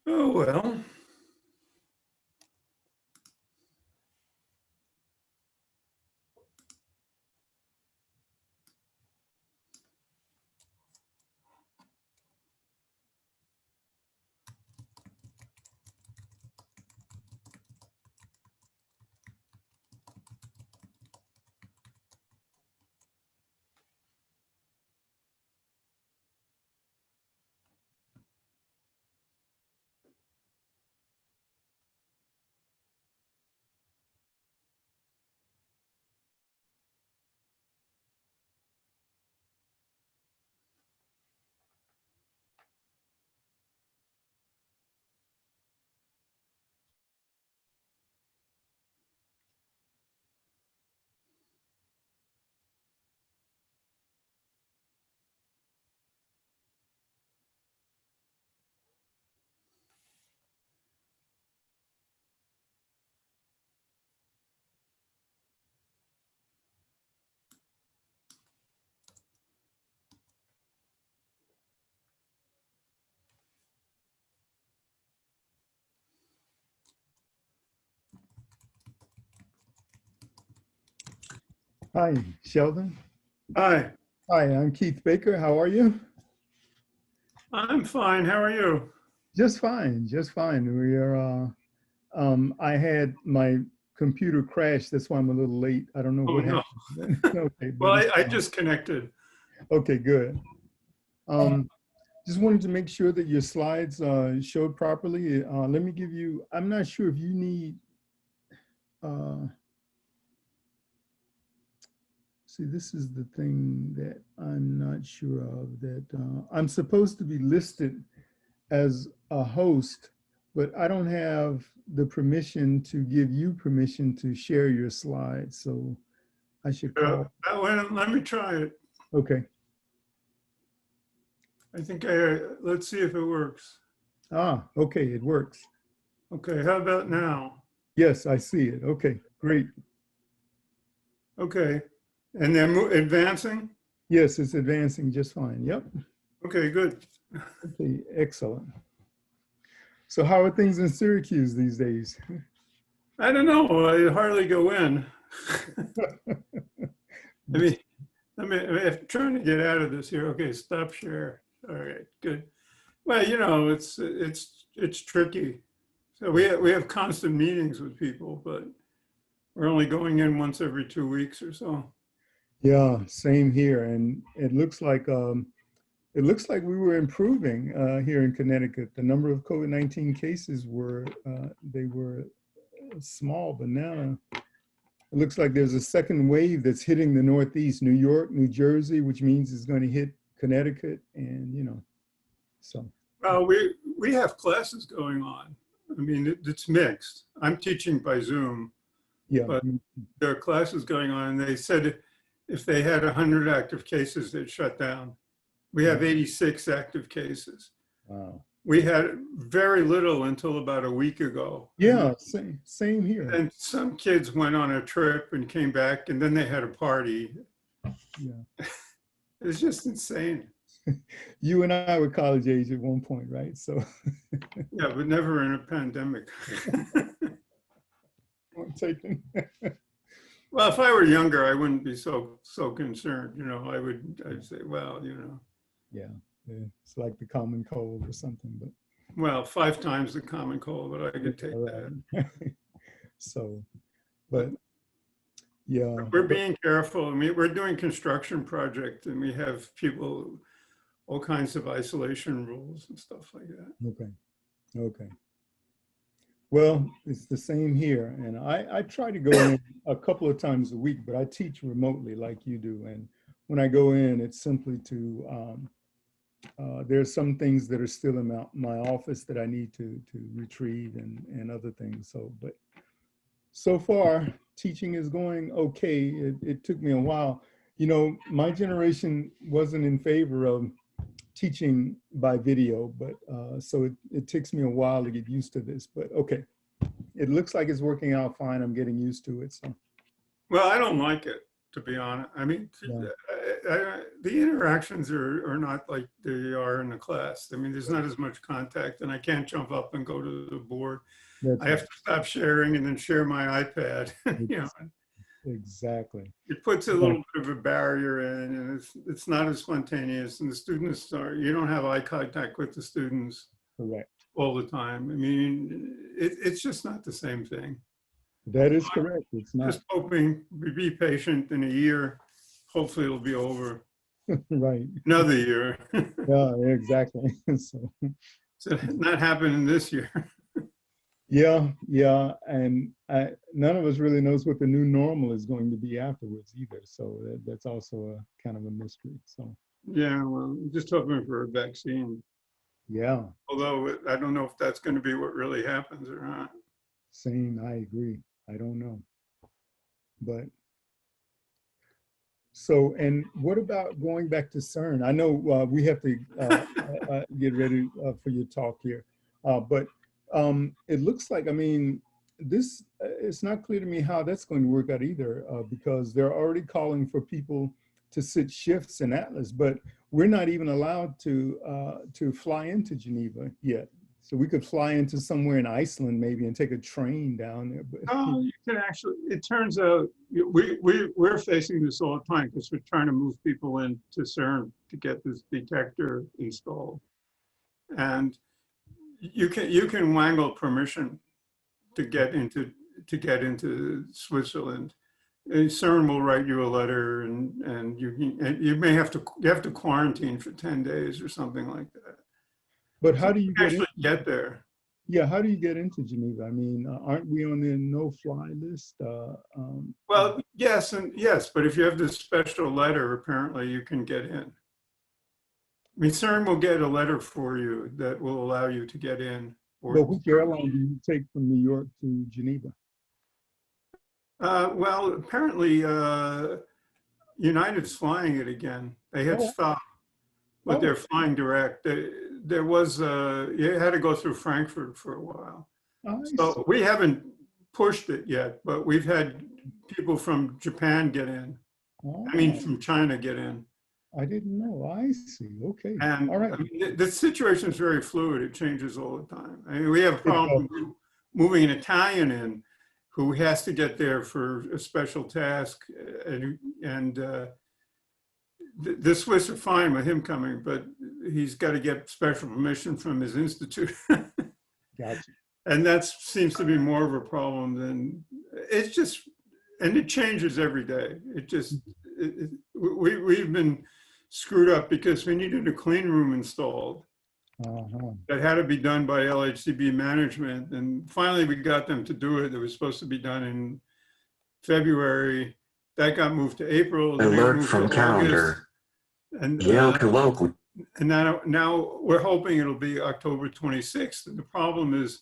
Oh, well. Hi, Sheldon. Hi, Hi, I'm Keith Baker. How are you? I'm fine. How are you? Just fine, just fine. I had my computer crash. That's why I'm a little late. I don't know Oh, what no. happened. Okay, Well, but it's I fine. just connected. Okay, good. Um, just wanted to make sure that your slides showed properly. Let me give you, I'm not sure if you need, uh, see, this is the thing that I'm not sure of, that I'm supposed to be listed as a host, but I don't have the permission to give you permission to share your slides. So I should call. Let me try it. Okay. Let's see if it works. Ah, okay. It works. Okay, how about now? Yes, I see it. Okay, great. Okay, and then advancing? Yes, it's advancing just fine. Yep. Okay, good. Okay, excellent. So how are things in Syracuse these days? I don't know, I hardly go in. I mean, I'm trying to get out of this here. Okay, stop share. All right, good. Well, it's tricky. So we have constant meetings with people, but we're only going in once every 2 weeks or so. Yeah, same here. And it looks like we were improving here in Connecticut. The number of COVID-19 cases they were small, but now it looks like there's a second wave that's hitting the Northeast, New York, New Jersey, which means it's going to hit Connecticut, and so Well, we have classes going on. I mean, it's mixed. I'm teaching by Zoom, yeah. but there are classes going on, and they said if they had 100 active cases, they'd shut down. We have 86 active cases. Wow. We had very little until about a week ago. Yeah, same here. And some kids went on a trip and came back, and then they had a party. Yeah. It's just insane. You and I were college age at one point, right? So Yeah, but never in a pandemic. taken. Well, if I were younger, I wouldn't be so concerned. I'd say, well, Yeah, it's like the common cold or something, but well, 5 times the common cold, but I could take that. right. So, but yeah, We're being careful. I mean, we're doing construction project, and we have people, all kinds of isolation rules and stuff like that. okay, okay. Well, it's the same here, and I try to go in a couple of times a week, but I teach remotely like you do, and when I go in, it's simply to there's some things that are still in my office that I need to retrieve and other things. So, but so far, teaching is going okay. It took me a while. My generation wasn't in favor of teaching by video, but so it takes me a while to get used to this. But okay, it looks like it's working out fine. I'm getting used to it. So, Well, I don't like it. to be honest. I mean, Yeah. the interactions are not like they are in the class. I mean, there's not as much contact, and I can't jump up and go to the board. That's I have to stop sharing and then share my iPad. You know, exactly. it puts a Yeah, little bit of a barrier in, and it's not as spontaneous. And the students are, you don't have eye contact with the students correct. all the time. I mean, it's just not the same thing. That is correct. It's not. Just hoping, be patient. In a year, hopefully it'll be over. Right. Another year. Yeah, exactly. So, So not happening this year. yeah. And none of us really knows what the new normal is going to be afterwards either. So that's also a kind of a mystery. So, Yeah, well, just hoping for a vaccine. yeah, Although I don't know if that's going to be what really happens or not. same. I agree. I don't know. But so, and what about going back to CERN? I know we have to get ready for your talk here, but it looks like, I mean, this, it's not clear to me how that's going to work out either, because they're already calling for people to sit shifts in Atlas, but we're not even allowed to fly into Geneva yet. So we could fly into somewhere in Iceland maybe and take a train down there. But Oh, you can actually, it turns out we're facing this all the time because we're trying to move people into CERN to get this detector installed. And you can wangle permission to get into Switzerland. And CERN will write you a letter, and you have to quarantine for 10 days or something like that. But how do you get there? Yeah, how do you get into Geneva? I mean, aren't we on the no-fly list? Well, yes, but if you have this special letter, apparently you can get in. I mean, CERN will get a letter for you that will allow you to get in. But which airline do you take from New York to Geneva? Well, apparently United's flying it again. They had stopped, but they're flying direct. There was, you had to go through Frankfurt for a while. So we haven't pushed it yet, but we've had people from Japan get in. I mean, from China get in. I didn't know. I see. Okay. And all right. I mean, the situation is very fluid. It changes all the time. I mean, we have a problem moving an Italian in who has to get there for a special task. And the Swiss are fine with him coming, but he's got to get special permission from his institute. Gotcha. And that seems to be more of a problem than, it's just, and it changes every day. It just, we've been screwed up because we needed a clean room installed. That had to be done by LHCb management. And finally we got them to do it. It was supposed to be done in February. That got moved to April. Alert from calendar. And Yale Colloquium. And now we're hoping it'll be October 26th. And the problem is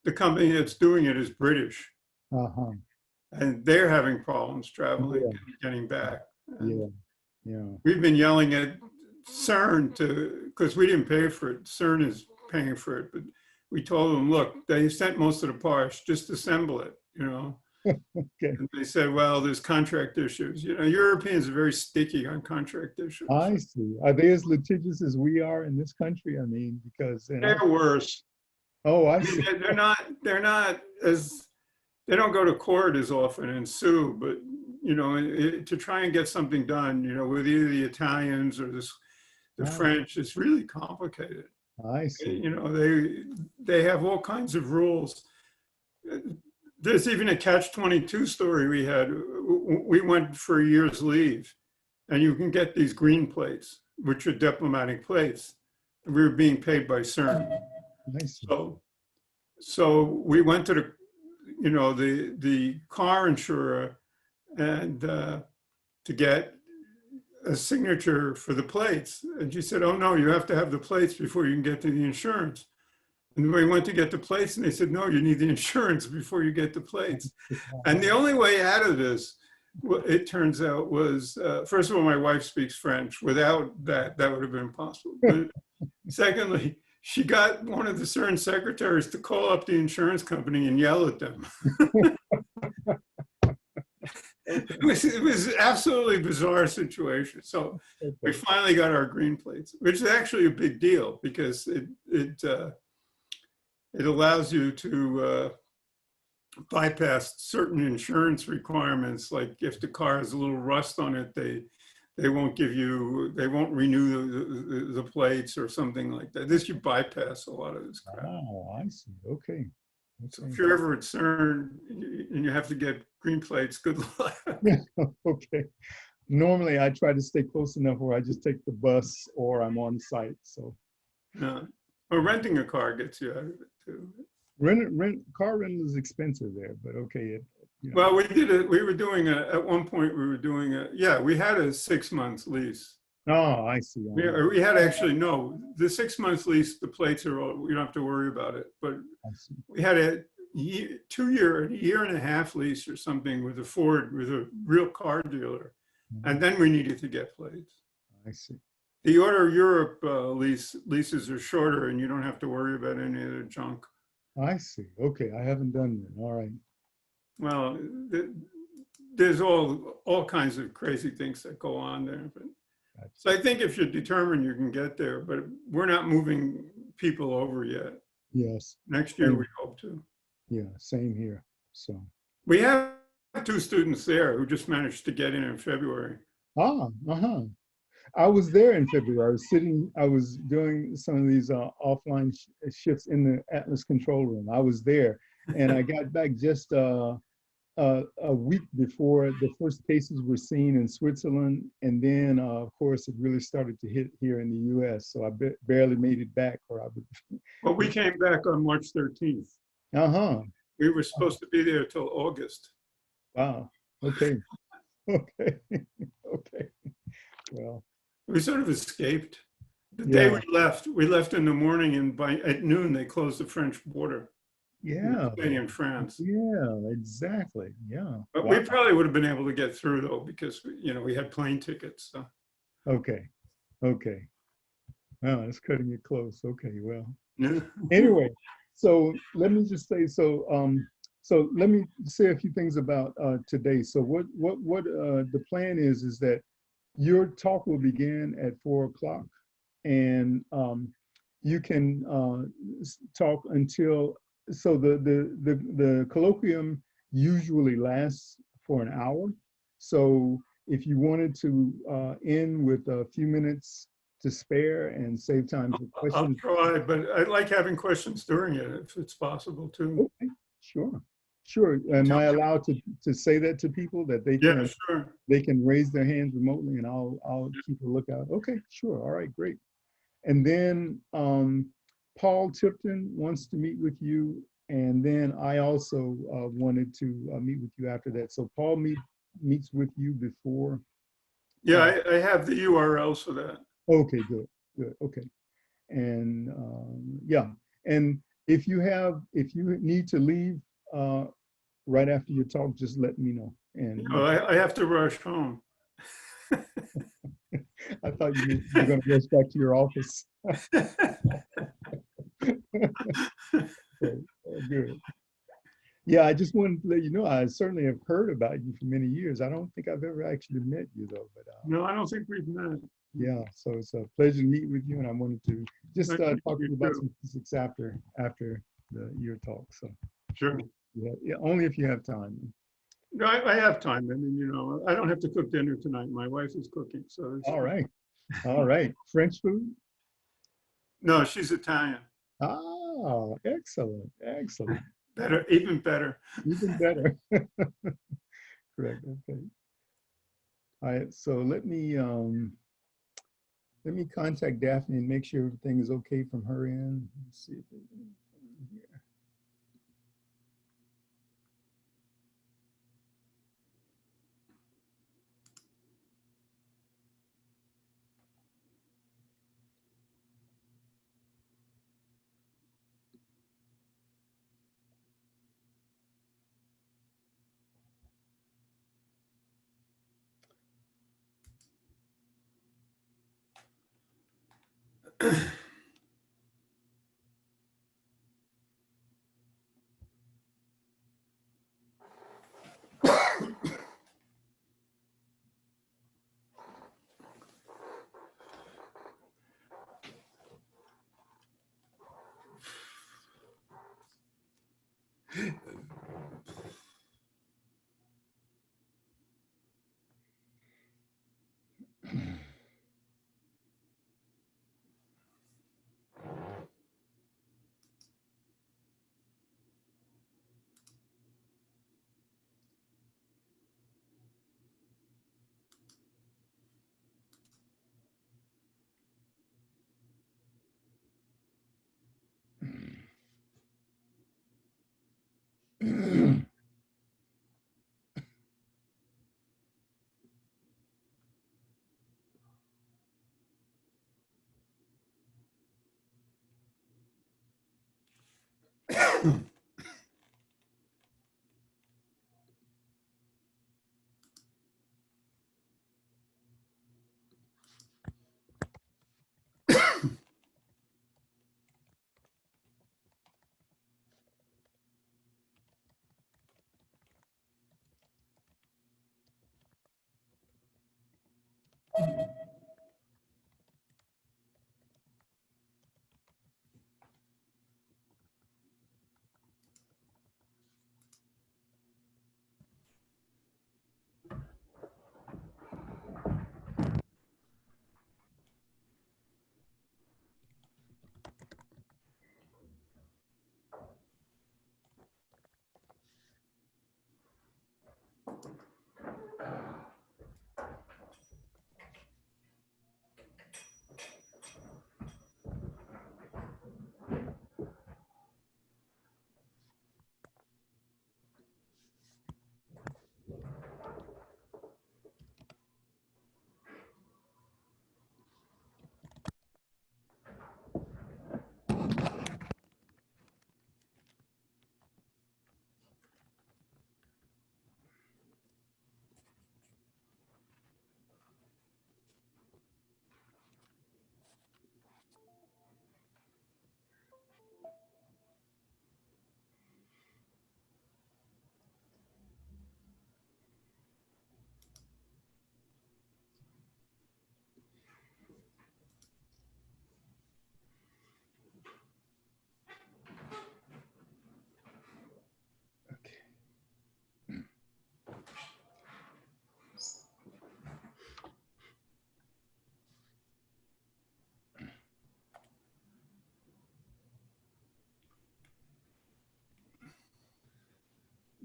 the company that's doing it is British. And they're having problems traveling and getting back. Yeah. We've been yelling at CERN because we didn't pay for it. CERN is paying for it, but we told them, look, they sent most of the parts, just assemble it, you know. And they said, well, there's contract issues. You know, Europeans are very sticky on contract issues. I see. Are they as litigious as we are in this country? I mean, because they're worse. Oh, I see. They're not as, they don't go to court as often and sue, but you know, to try and get something done, you know, with either the Italians or the French, it's really complicated. I see. You know, they have all kinds of rules. There's even a catch-22 story we had. We went for a year's leave, and you can get these green plates, which are diplomatic plates. We were being paid by CERN. So we went to the car insurer and to get a signature for the plates. And she said, oh no, you have to have the plates before you can get to the insurance. And we went to get the plates and they said, no, you need the insurance before you get the plates. And the only way out of this, it turns out, was, first of all, my wife speaks French. Without that, that would have been impossible. But secondly, she got one of the CERN secretaries to call up the insurance company and yell at them. Okay. It was absolutely bizarre situation. So we Okay. finally got our green plates, which is actually a big deal because it allows you to bypass certain insurance requirements. Like if the car has a little rust on it, they won't renew the plates or something like that. This, you bypass a lot of this crap. Oh, I see. Okay. So Okay. if you're ever at CERN and you have to get green plates, good luck. Okay. Normally, I try to stay close enough where I just take the bus or I'm on site. So No. Or renting a car gets you out of it too. car rental is expensive there, but okay. Well, we were doing at one point we were doing we had a 6 months lease. Oh, I see. We had actually, no, the 6 months lease, the plates are all, we don't have to worry about it. But I see. we had a year and a half lease or something with a real car dealer. And then we needed to get plates. I see. The Order of Europe leases are shorter and you don't have to worry about any of the junk. I see. Okay. I haven't done that. All right. Well, there's all kinds of crazy things that go on there. But, so I think if you're determined, you can get there, but we're not moving people over yet. Yes. Next year, we hope to. Yeah. Same here. So. We have 2 students there who just managed to get in February. I was there in February. I was doing some of these offline shifts in the Atlas control room. I was there and I got back just a week before the first cases were seen in Switzerland. And then, of course, it really started to hit here in the US. So I barely made it back. Well, we came back on March 13th. We were supposed to be there till August. Wow. Okay. Okay. Okay. Well. We sort of escaped. The day we left in the morning, and at noon they closed the French border. Yeah. In France. Yeah, exactly. Yeah. But we probably would have been able to get through though, because we had plane tickets. So. Okay. Okay. Wow, it's cutting it close. Okay. Well. Anyway, so let me just say so let me say a few things about today. So what the plan is that your talk will begin at 4 o'clock, and you can talk until, so the colloquium usually lasts for an hour. So if you wanted to end with a few minutes to spare and save time for questions. I'll try, but I like having questions during it if it's possible too. Okay, sure. Sure. Am I allowed to say that to people that they can, sure. They can raise their hands remotely and I'll keep a lookout? Okay, sure. All right, great. And then Paul Tipton wants to meet with you. And then I also wanted to meet with you after that. So Paul meets with you before. Yeah, I have the URLs for that. Okay, good, good. Okay. And yeah. And if you need to leave right after your talk, just let me know. And I have to rush home. I thought you were going to rush back to your office. Okay, good. Yeah, I just wanted to let you know, I certainly have heard about you for many years. I don't think I've ever actually met you though. But no, I don't think we've met. Yeah, so it's a pleasure to meet with you, and I wanted to just talk to you about some physics after your talk. So sure. Yeah, only if you have time. No, I have time. I mean, I don't have to cook dinner tonight. My wife is cooking, so. All right, all right. French food? No, she's Italian. Oh, excellent, excellent. Better, even better. Even better. Correct. Okay. All right. So let me contact Daphne and make sure everything is okay from her end. Let's see if there's anything here.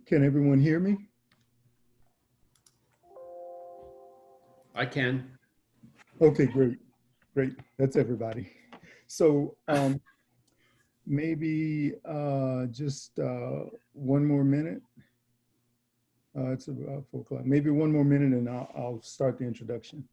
Can everyone hear me? I can. Okay, great, great. That's everybody. So maybe just one more minute. It's about 4 o'clock. Maybe one more minute and I'll start the introduction.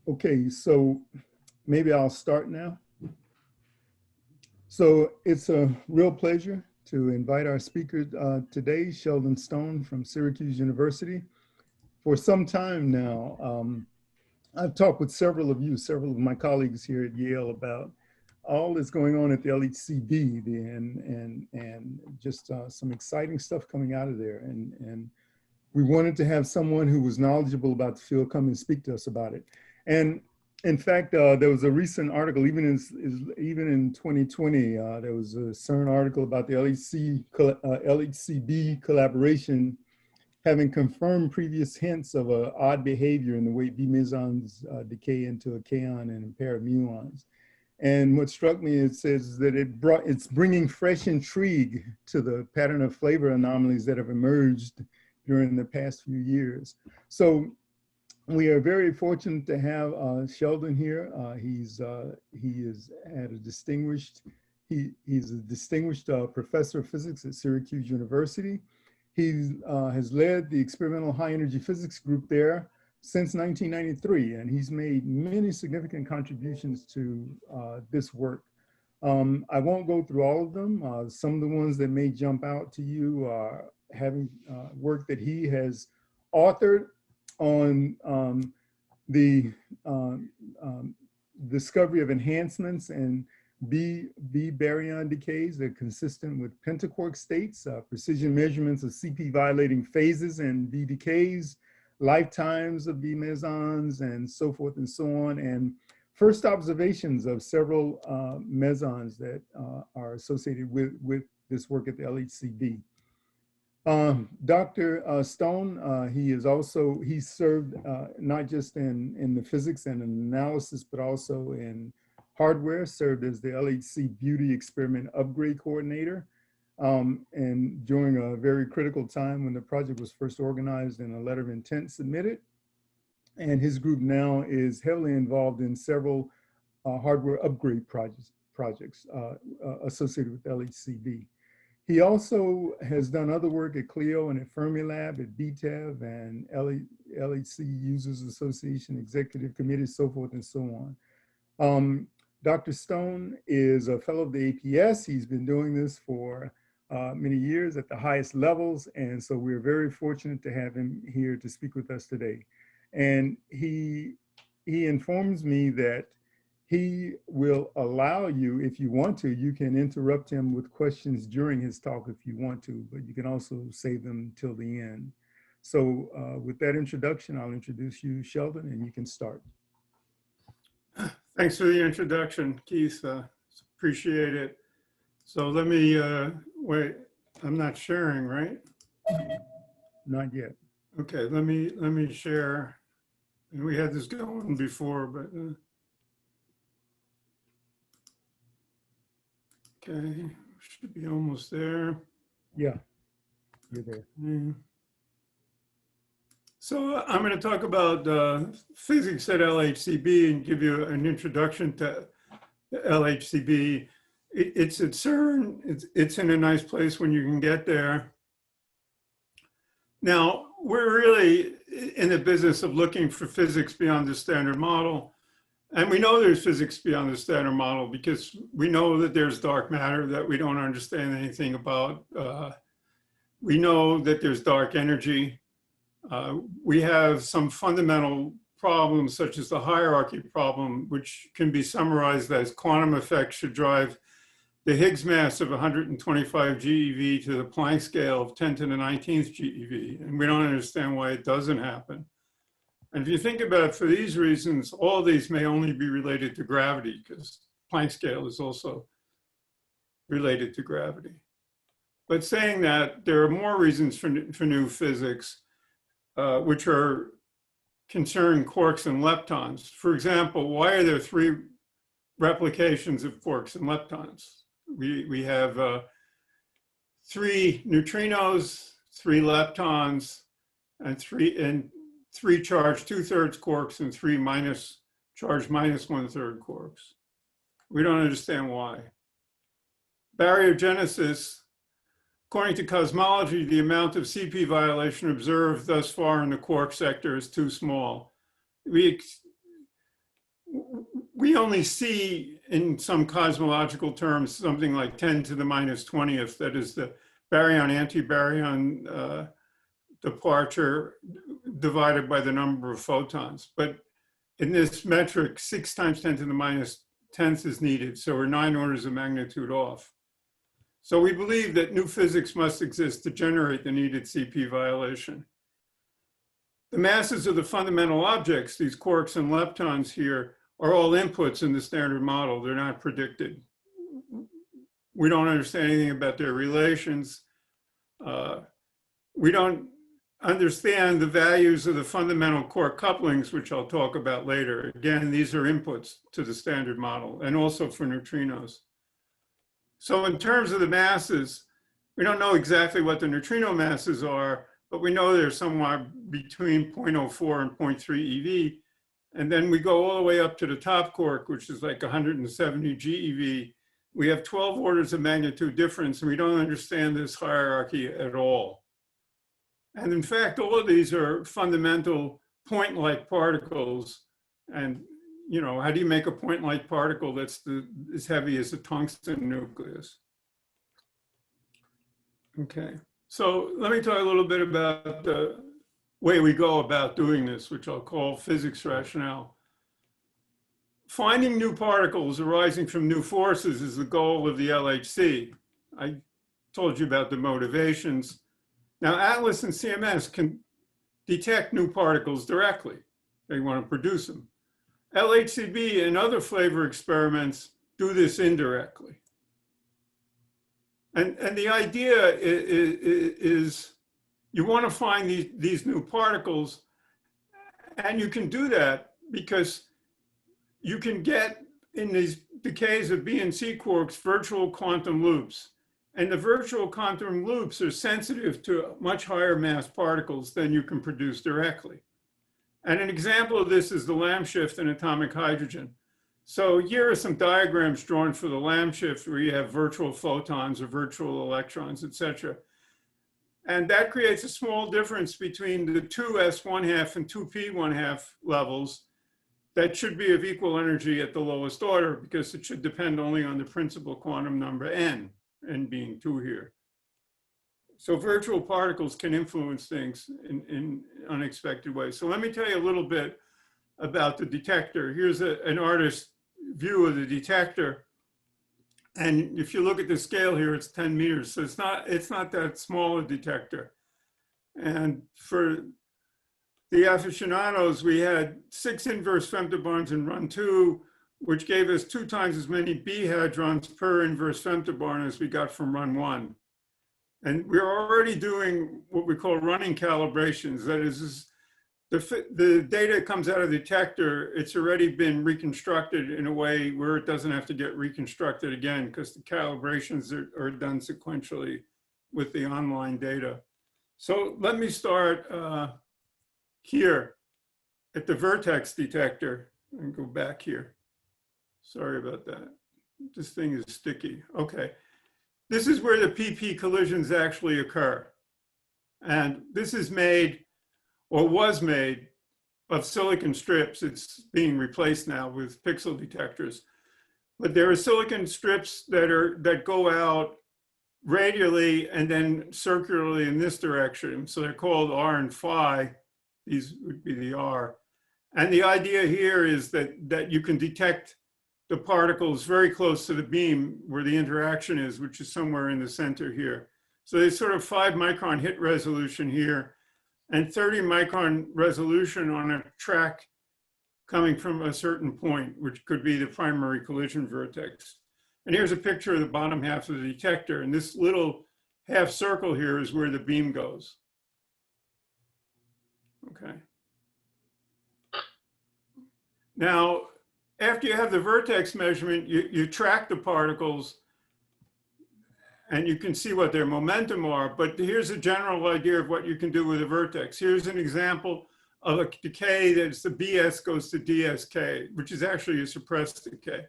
Okay, so maybe I'll start now. So it's a real pleasure to invite our speaker today, Sheldon Stone from Syracuse University. For some time now, I've talked with several of my colleagues here at Yale about all that's going on at the LHCb and just some exciting stuff coming out of there. And we wanted to have someone who was knowledgeable about the field come and speak to us about it. And in fact, there was a recent article, even in 2020, there was a CERN article about the LHCb collaboration having confirmed previous hints of odd behavior in the way B mesons decay into a kaon and a pair of muons. And what struck me, it says that it's bringing fresh intrigue to the pattern of flavor anomalies that have emerged during the past few years. So We are very fortunate to have Sheldon here. He is at a distinguished, he's a distinguished professor of physics at Syracuse University. He has led the experimental high energy physics group there since 1993, and he's made many significant contributions to this work. I won't go through all of them. Some of the ones that may jump out to you are having work that he has authored on the discovery of enhancements and B baryon decays that are consistent with pentaquark states, precision measurements of CP violating phases and B decays, lifetimes of B mesons, and so forth and so on, and first observations of several mesons that are associated with this work at the LHCb. Dr. Stone, he served not just in the physics and analysis, but also in hardware, served as the LHC Beauty Experiment Upgrade Coordinator. And during a very critical time when the project was first organized and a letter of intent submitted. And his group now is heavily involved in several hardware upgrade projects associated with LHCb. He also has done other work at CLIO and at Fermilab, at BTEV and LHC Users Association, Executive Committee, so forth and so on. Dr. Stone is a fellow of the APS. He's been doing this for many years at the highest levels. And so we're very fortunate to have him here to speak with us today. And he informs me that he will allow you, if you want to, you can interrupt him with questions during his talk if you want to, but you can also save them till the end. So with that introduction, I'll introduce you, Sheldon, and you can start. Thanks for the introduction, Keith. Appreciate it. So let me, wait, I'm not sharing, right? Not yet. Okay, let me share. And we had this going before, but okay, should be almost there. Yeah, you're there. So I'm going to talk about physics at LHCb and give you an introduction to LHCb. It's at CERN. It's in a nice place when you can get there. Now, we're really in the business of looking for physics beyond the standard model. And we know there's physics beyond the standard model because we know that there's dark matter that we don't understand anything about. We know that there's dark energy. We have some fundamental problems such as the hierarchy problem, which can be summarized as quantum effects should drive the Higgs mass of 125 GeV to the Planck scale of 10 to the 19th GeV. And we don't understand why it doesn't happen. And if you think about it, for these reasons, all these may only be related to gravity because Planck scale is also related to gravity. But saying that, there are more reasons for new physics, which are concerning quarks and leptons. For example, why are there 3 replications of quarks and leptons? We have 3 neutrinos, 3 leptons, and 3 charged 2/3 quarks and 3 charged -1/3 quarks. We don't understand why. Baryogenesis, according to cosmology, the amount of CP violation observed thus far in the quark sector is too small. We only see in some cosmological terms something like 10 to the -20th, that is the baryon-antibaryon departure divided by the number of photons. But in this metric, 6 times 10 to the -10th is needed, so we're 9 orders of magnitude off. So we believe that new physics must exist to generate the needed CP violation. The masses of the fundamental objects, these quarks and leptons here, are all inputs in the standard model. They're not predicted. We don't understand anything about their relations. We don't understand the values of the fundamental quark couplings, which I'll talk about later. Again, these are inputs to the standard model and also for neutrinos. So in terms of the masses, we don't know exactly what the neutrino masses are, but we know they're somewhere between 0.04 and 0.3 eV. And then we go all the way up to the top quark, which is like 170 GeV. We have 12 orders of magnitude difference, and we don't understand this hierarchy at all. And in fact, all of these are fundamental point-like particles. And you know, how do you make a point-like particle that's as heavy as a tungsten nucleus? Okay, so let me talk a little bit about the way we go about doing this, which I'll call physics rationale. Finding new particles arising from new forces is the goal of the LHC. I told you about the motivations. Now, ATLAS and CMS can detect new particles directly. They want to produce them. LHCb and other flavor experiments do this indirectly. And the idea is you want to find these new particles, and you can do that because you can get in these decays of B and C quarks virtual quantum loops. And the virtual quantum loops are sensitive to much higher mass particles than you can produce directly. And an example of this is the Lamb shift in atomic hydrogen. So here are some diagrams drawn for the Lamb shift where you have virtual photons or virtual electrons, et cetera. And that creates a small difference between the two S1/2 and two P1/2 levels that should be of equal energy at the lowest order, because it should depend only on the principal quantum number n being 2 here. So virtual particles can influence things in unexpected ways. So let me tell you a little bit about the detector. Here's an artist's view of the detector. And if you look at the scale here, it's 10 meters. So it's not that small a detector. And for the aficionados, we had 6 inverse femtobarns in run 2, which gave us 2 times as many B hadrons per inverse femtobarn as we got from run 1. And we're already doing what we call running calibrations. That is, the data comes out of the detector, it's already been reconstructed in a way where it doesn't have to get reconstructed again, because the calibrations are done sequentially with the online data. So let me start here at the vertex detector and go back here. Sorry about that. This thing is sticky. Okay. This is where the PP collisions actually occur. And this is made, or was made, of silicon strips. It's being replaced now with pixel detectors. But there are silicon strips that go out radially and then circularly in this direction. So they're called R and phi. These would be the R. And the idea here is that you can detect the particles very close to the beam where the interaction is, which is somewhere in the center here. So there's sort of 5 micron hit resolution here and 30 micron resolution on a track coming from a certain point, which could be the primary collision vertex. And here's a picture of the bottom half of the detector. And this little half circle here is where the beam goes. Okay. Now, after you have the vertex measurement, you track the particles and you can see what their momentum are. But here's a general idea of what you can do with a vertex. Here's an example of a decay that's the BS goes to DSK, which is actually a suppressed decay.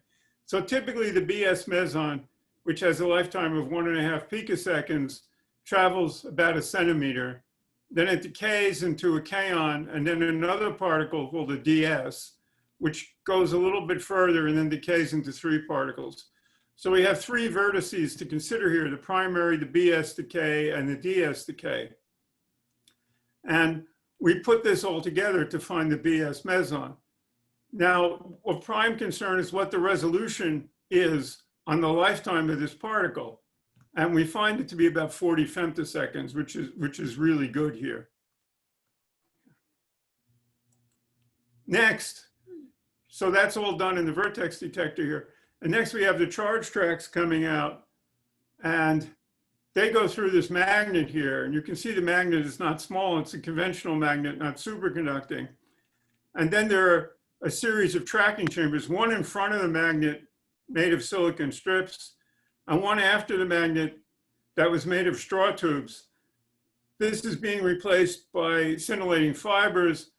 So typically the BS meson, which has a lifetime of 1.5 picoseconds, travels about 1 centimeter. Then it decays into a kaon, and then another particle called a DS, which goes a little bit further and then decays into 3 particles. So we have 3 vertices to consider here: the primary, the BS decay, and the DS decay. And we put this all together to find the BS meson. Now, of prime concern is what the resolution is on the lifetime of this particle. And we find it to be about 40 femtoseconds, which is really good here. Next, so that's all done in the vertex detector here. And next we have the charge tracks coming out, and they go through this magnet here. And you can see the magnet is not small, it's a conventional magnet, not superconducting. And then there are a series of tracking chambers, one in front of the magnet made of silicon strips, and one after the magnet that was made of straw tubes. this is being replaced by scintillating fibers,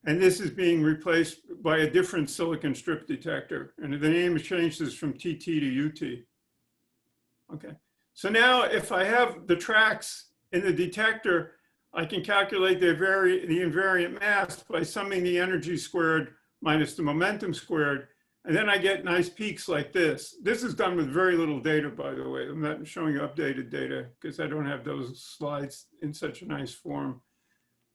and this is being replaced by a different silicon strip detector. And the name changes from TT to UT. Okay, so now if I have the tracks in the detector, I can calculate the invariant mass by summing the energy squared minus the momentum squared. And then I get nice peaks like this. This is done with very little data, by the way. I'm not showing you updated data because I don't have those slides in such a nice form.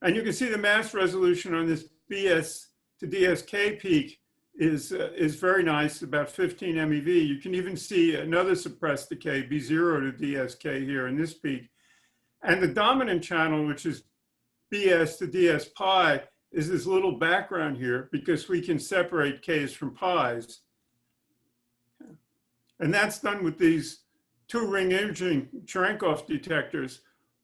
And you can see the mass resolution on this BS to DSK peak is very nice, about 15 MeV. You can even see another suppressed decay, B0 to DSK here in this peak. And the dominant channel, which is BS to DS pi, is this little background here because we can separate Ks from pi's. And that's done with these two-ring imaging Cherenkov detectors,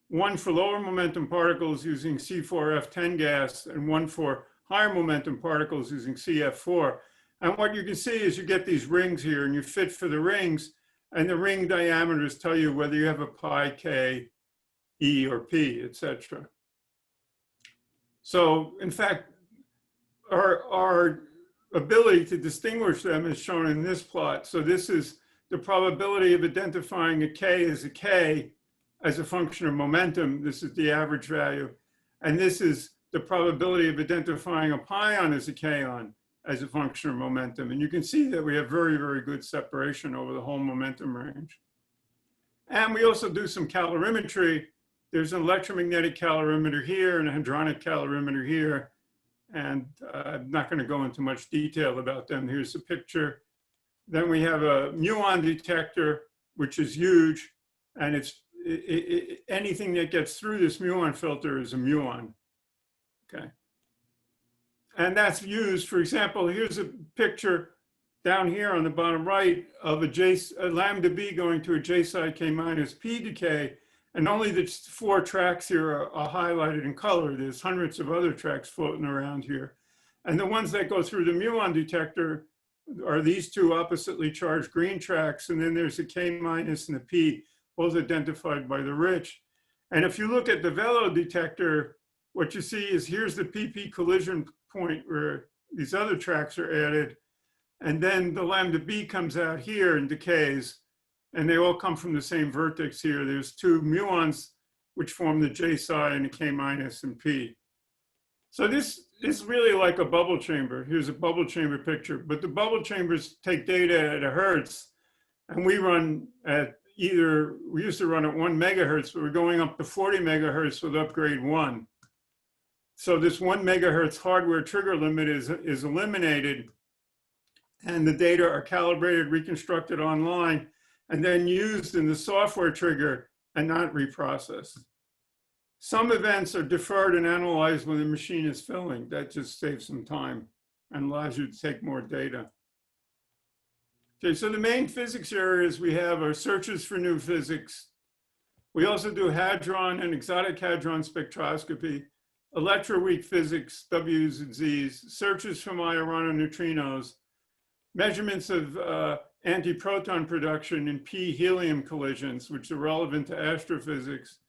one for lower momentum particles using C4F10 gas and one for higher momentum particles using CF4. And what you can see is you get these rings here and you fit for the rings, and the ring diameters tell you whether you have a pi, K, E, or P, etc. So in fact, our ability to distinguish them is shown in this plot. So this is the probability of identifying a K as a K as a function of momentum. This is the average value. And this is the probability of identifying a pion as a kaon as a function of momentum. And you can see that we have very, very good separation over the whole momentum range. And we also do some calorimetry. There's an electromagnetic calorimeter here and a hadronic calorimeter here. And I'm not going to go into much detail about them. Here's a picture. Then we have a muon detector, which is huge. And anything that gets through this muon filter is a muon. Okay. And that's used, for example, here's a picture down here on the bottom right of a lambda B going to a J psi K minus P decay. And only the 4 tracks here are highlighted in color. There's hundreds of other tracks floating around here. And the ones that go through the muon detector are these 2 oppositely charged green tracks. And then there's a K minus and a P, both identified by the rich. And if you look at the velo detector, what you see is here's the PP collision point where these other tracks are added. And then the lambda B comes out here and decays. And they all come from the same vertex here. There's 2 muons, which form the J psi and the K minus and P. So this is really like a bubble chamber. Here's a bubble chamber picture, but the bubble chambers take data at a hertz, and we run at we used to run at 1 megahertz, but we're going up to 40 megahertz with upgrade 1. So this 1 megahertz hardware trigger limit is eliminated, and the data are calibrated, reconstructed online, and then used in the software trigger and not reprocessed. Some events are deferred and analyzed when the machine is filling. That just saves some time and allows you to take more data. Okay, so the main physics areas we have are searches for new physics. We also do hadron and exotic hadron spectroscopy, electroweak physics, W's and Z's, searches for Majorana neutrinos, measurements of antiproton production in P helium collisions, which are relevant to astrophysics,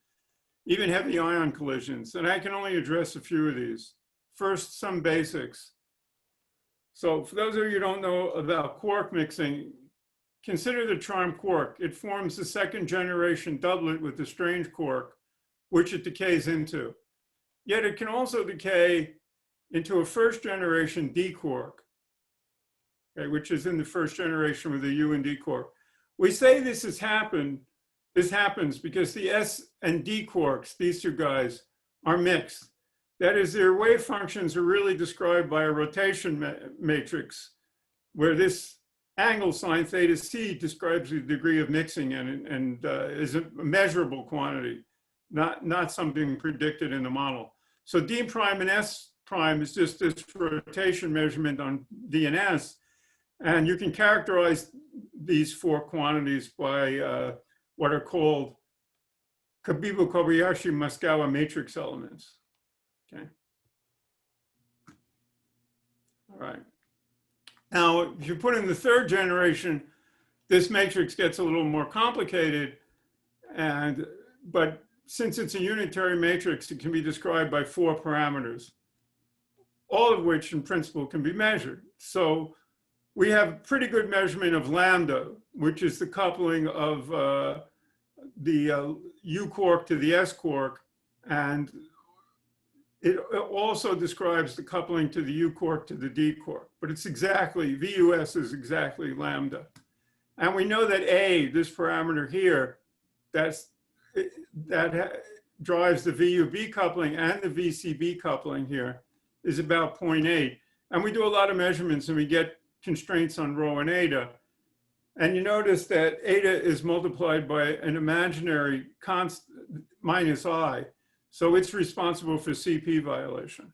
even heavy ion collisions. And I can only address a few of these. First, some basics. So for those of you who don't know about quark mixing, consider the charm quark. It forms the 2nd generation doublet with the strange quark, which it decays into. Yet it can also decay into a 1st generation D quark. Okay, which is in the 1st generation with the U and D quark. We say this happens because the S and D quarks, these 2 guys, are mixed. That is, their wave functions are really described by a rotation matrix, where this angle sine theta C describes the degree of mixing and is a measurable quantity, not something predicted in the model. So D prime and S prime is just this rotation measurement on D and S. And you can characterize these 4 quantities by what are called Kabibu-Kobayashi-Maskawa matrix elements. Okay. All right. Now, if you put in the 3rd generation, this matrix gets a little more complicated, but since it's a unitary matrix, it can be described by 4 parameters, all of which in principle can be measured. So we have pretty good measurement of lambda, which is the coupling of the U quark to the S quark. And it also describes the coupling to the U quark to the D quark, but it's exactly, VUS is exactly lambda. And we know that A, this parameter here, that drives the VUB coupling and the VCB coupling here, is about 0.8. And we do a lot of measurements and we get constraints on rho and eta. And you notice that eta is multiplied by an imaginary constant minus I. So it's responsible for CP violation.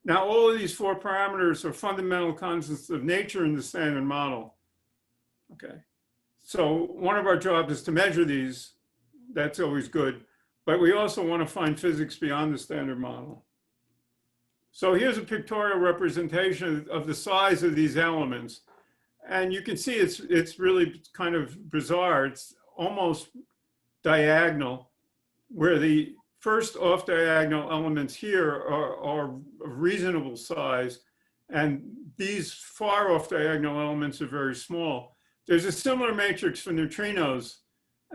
Now, all of these 4 parameters are fundamental constants of nature in the standard model. Okay. So one of our jobs is to measure these. That's always good. But we also want to find physics beyond the standard model. So here's a pictorial representation of the size of these elements. And you can see it's really kind of bizarre. It's almost diagonal, where the first off diagonal elements here are of reasonable size. And these far off diagonal elements are very small. There's a similar matrix for neutrinos,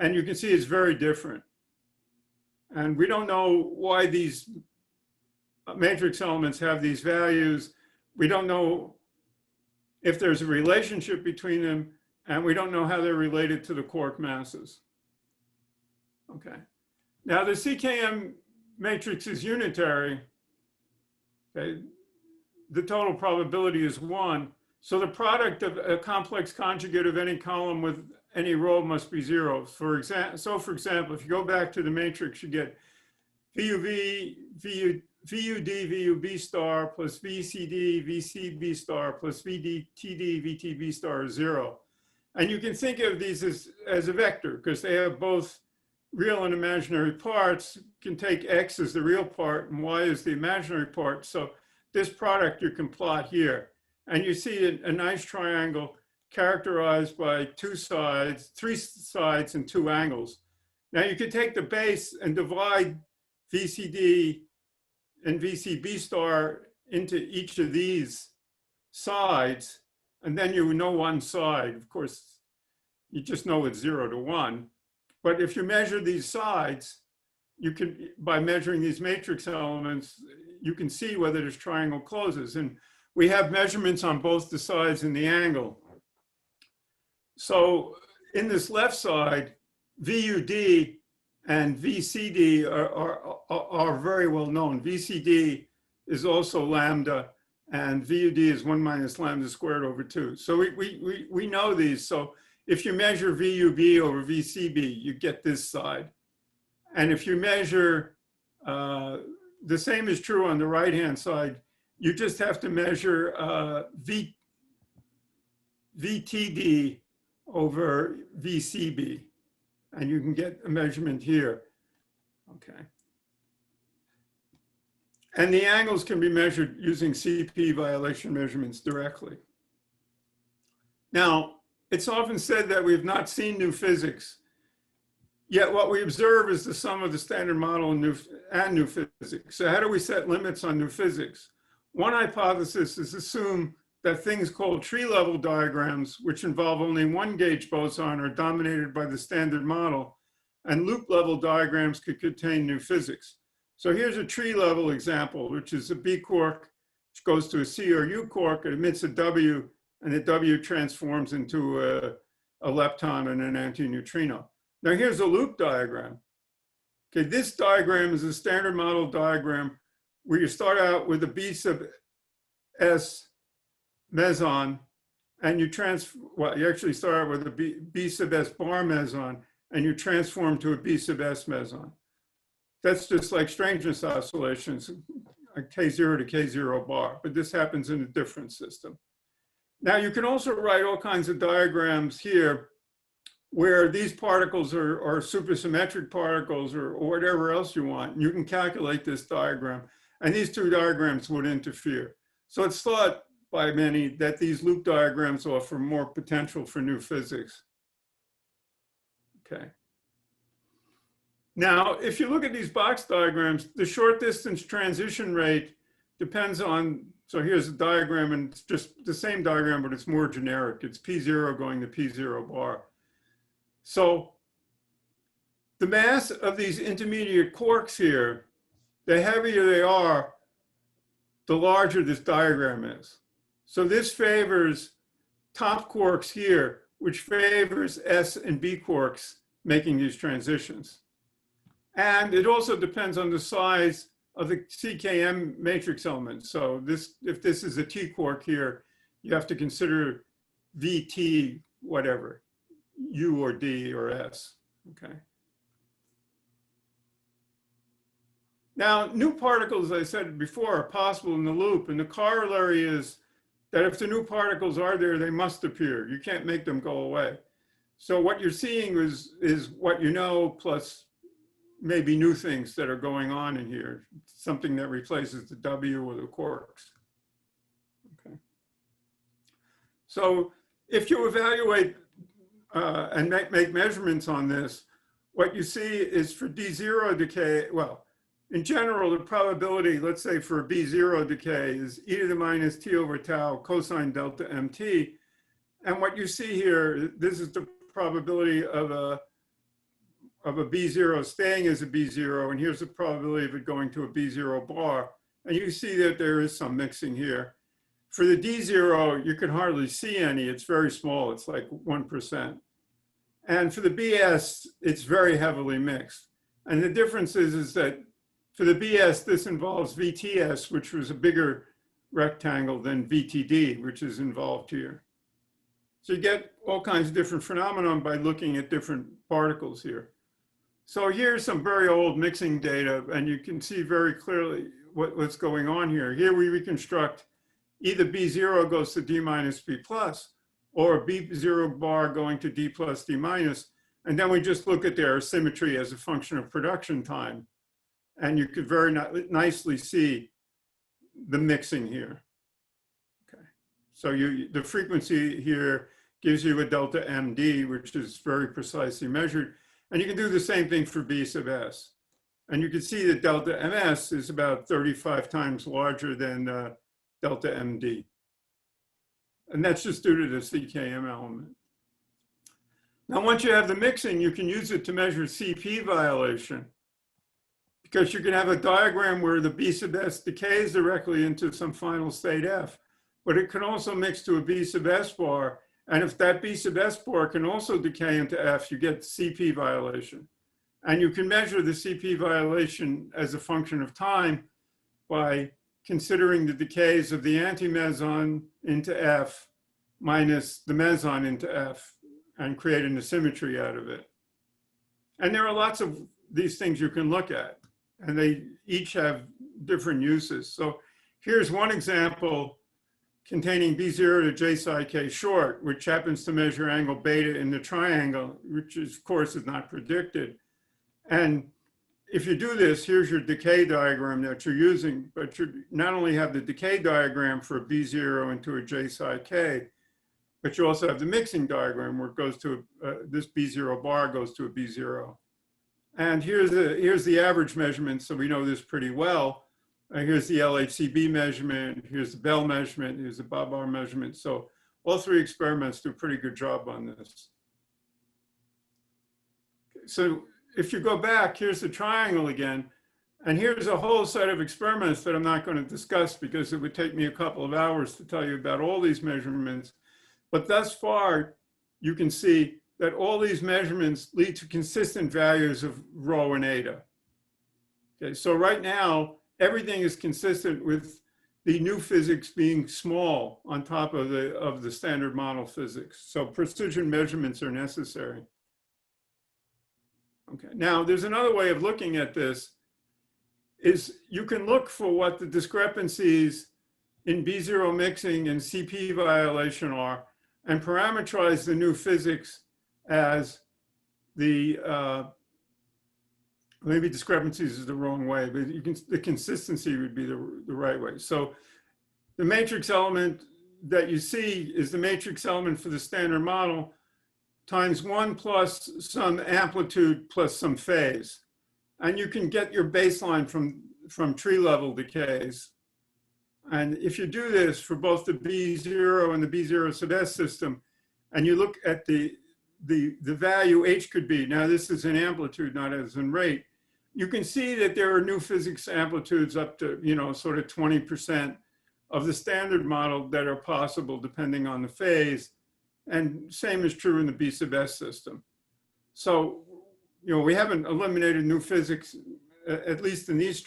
and you can see it's very different. And we don't know why these matrix elements have these values. We don't know if there's a relationship between them, and we don't know how they're related to the quark masses. Okay. Now the CKM matrix is unitary. Okay. The total probability is 1. So the product of a complex conjugate of any column with any row must be 0. For example, if you go back to the matrix, you get VUV, VUD, VUB star plus VCD, VCB star plus VD, TD, VTB star is 0. And you can think of these as a vector because they have both real and imaginary parts. You can take X as the real part and Y as the imaginary part. So this product you can plot here. And you see a nice triangle characterized by 2 sides, 3 sides and 2 angles. Now you could take the base and divide VCD and VCB star into each of these sides, and then you know one side. Of course, you just know it's 0 to 1. But if you measure these sides, you can, by measuring these matrix elements, you can see whether this triangle closes. And we have measurements on both the sides and the angle. So in this left side, VUD and VCD are very well known. VCD is also lambda, and VUD is 1 minus lambda squared over 2. So we know these. So if you measure VUB over VCB, you get this side. And if you measure, the same is true on the right-hand side. You just have to measure VTD over VCB, and you can get a measurement here. Okay. And the angles can be measured using CP violation measurements directly. Now, it's often said that we've not seen new physics, yet what we observe is the sum of the standard model and new physics. So how do we set limits on new physics? One hypothesis is assume that things called tree-level diagrams, which involve only one gauge boson, are dominated by the standard model, and loop-level diagrams could contain new physics. So here's a tree-level example, which is a B quark, which goes to a C or U quark, it emits a W, and the W transforms into a lepton and an antineutrino. Now here's a loop diagram. Okay, this diagram is a standard model diagram where you start out with a B sub S meson, and you you actually start out with a B sub S bar meson, and you transform to a B sub S meson. That's just like strangeness oscillations, K0 to K0 bar, but this happens in a different system. Now you can also write all kinds of diagrams here where these particles are supersymmetric particles or whatever else you want. And you can calculate this diagram, and these 2 diagrams would interfere. So it's thought by many that these loop diagrams offer more potential for new physics. Okay. Now, if you look at these box diagrams, the short distance transition rate depends on, so here's a diagram, and it's just the same diagram, but it's more generic. It's P0 going to P0 bar. So the mass of these intermediate quarks here, the heavier they are, the larger this diagram is. So this favors top quarks here, which favors S and B quarks making these transitions. And it also depends on the size of the CKM matrix element. So this, if this is a T quark here, you have to consider VT, whatever, U or D or S, okay? Now, new particles, as I said before, are possible in the loop, and the corollary is that if the new particles are there, they must appear. You can't make them go away. So what you're seeing is what you know, plus maybe new things that are going on in here, something that replaces the W or the quarks. Okay. So if you evaluate and make measurements on this, what you see is for D0 decay, well, in general, the probability, let's say for a B0 decay, is e to the minus t over tau cosine delta mt. And what you see here, this is the probability of a B0 staying as a B0, and here's the probability of it going to a B0 bar. And you see that there is some mixing here. For the D0, you can hardly see any. It's very small. It's like 1%. And for the BS, it's very heavily mixed. And the difference is that for the BS, this involves VTS, which was a bigger rectangle than VTD, which is involved here. So you get all kinds of different phenomena by looking at different particles here. So here's some very old mixing data, and you can see very clearly what's going on here. Here we reconstruct either B0 goes to D minus B plus, or B0 bar going to D plus D minus, and then we just look at their symmetry as a function of production time. And you could very nicely see the mixing here. Okay, so the frequency here gives you a delta MD, which is very precisely measured. And you can do the same thing for B sub S. And you can see that delta MS is about 35 times larger than delta MD. And that's just due to the CKM element. Now, once you have the mixing, you can use it to measure CP violation, because you can have a diagram where the B sub S decays directly into some final state F, but it can also mix to a B sub S bar. And if that B sub S bar can also decay into F, you get CP violation. And you can measure the CP violation as a function of time by considering the decays of the anti-meson into F minus the meson into F and creating a symmetry out of it. And there are lots of these things you can look at, and they each have different uses. So here's one example containing B0 to J psi K short, which happens to measure angle beta in the triangle, which of course is not predicted. And if you do this, here's your decay diagram that you're using, but you not only have the decay diagram for a B0 into a J psi K, but you also have the mixing diagram where it goes to, this B0 bar goes to a B0. And here's the average measurement, so we know this pretty well. Here's the LHCb measurement, here's the Bell measurement, here's the Babar measurement. So all three experiments do a pretty good job on this. So if you go back, here's the triangle again, and here's a whole set of experiments that I'm not going to discuss because it would take me a couple of hours to tell you about all these measurements. But thus far, you can see that all these measurements lead to consistent values of rho and eta. Okay, so right now, everything is consistent with the new physics being small on top of the standard model physics. So precision measurements are necessary. Okay, now there's another way of looking at this, is you can look for what the discrepancies in B0 mixing and CP violation are and parameterize the new physics as the, maybe discrepancies is the wrong way, but you can, the consistency would be the right way. So the matrix element that you see is the matrix element for the standard model times 1 plus some amplitude plus some phase. and you can get your baseline from tree level decays. And if you do this for both the B0 and the B0 sub S system, and you look at the value H could be, now this is in amplitude, not as in rate, you can see that there are new physics amplitudes up to, you know, sort of 20% of the standard model that are possible depending on the phase. And same is true in the B sub S system. So, you know, we haven't eliminated new physics, at least in these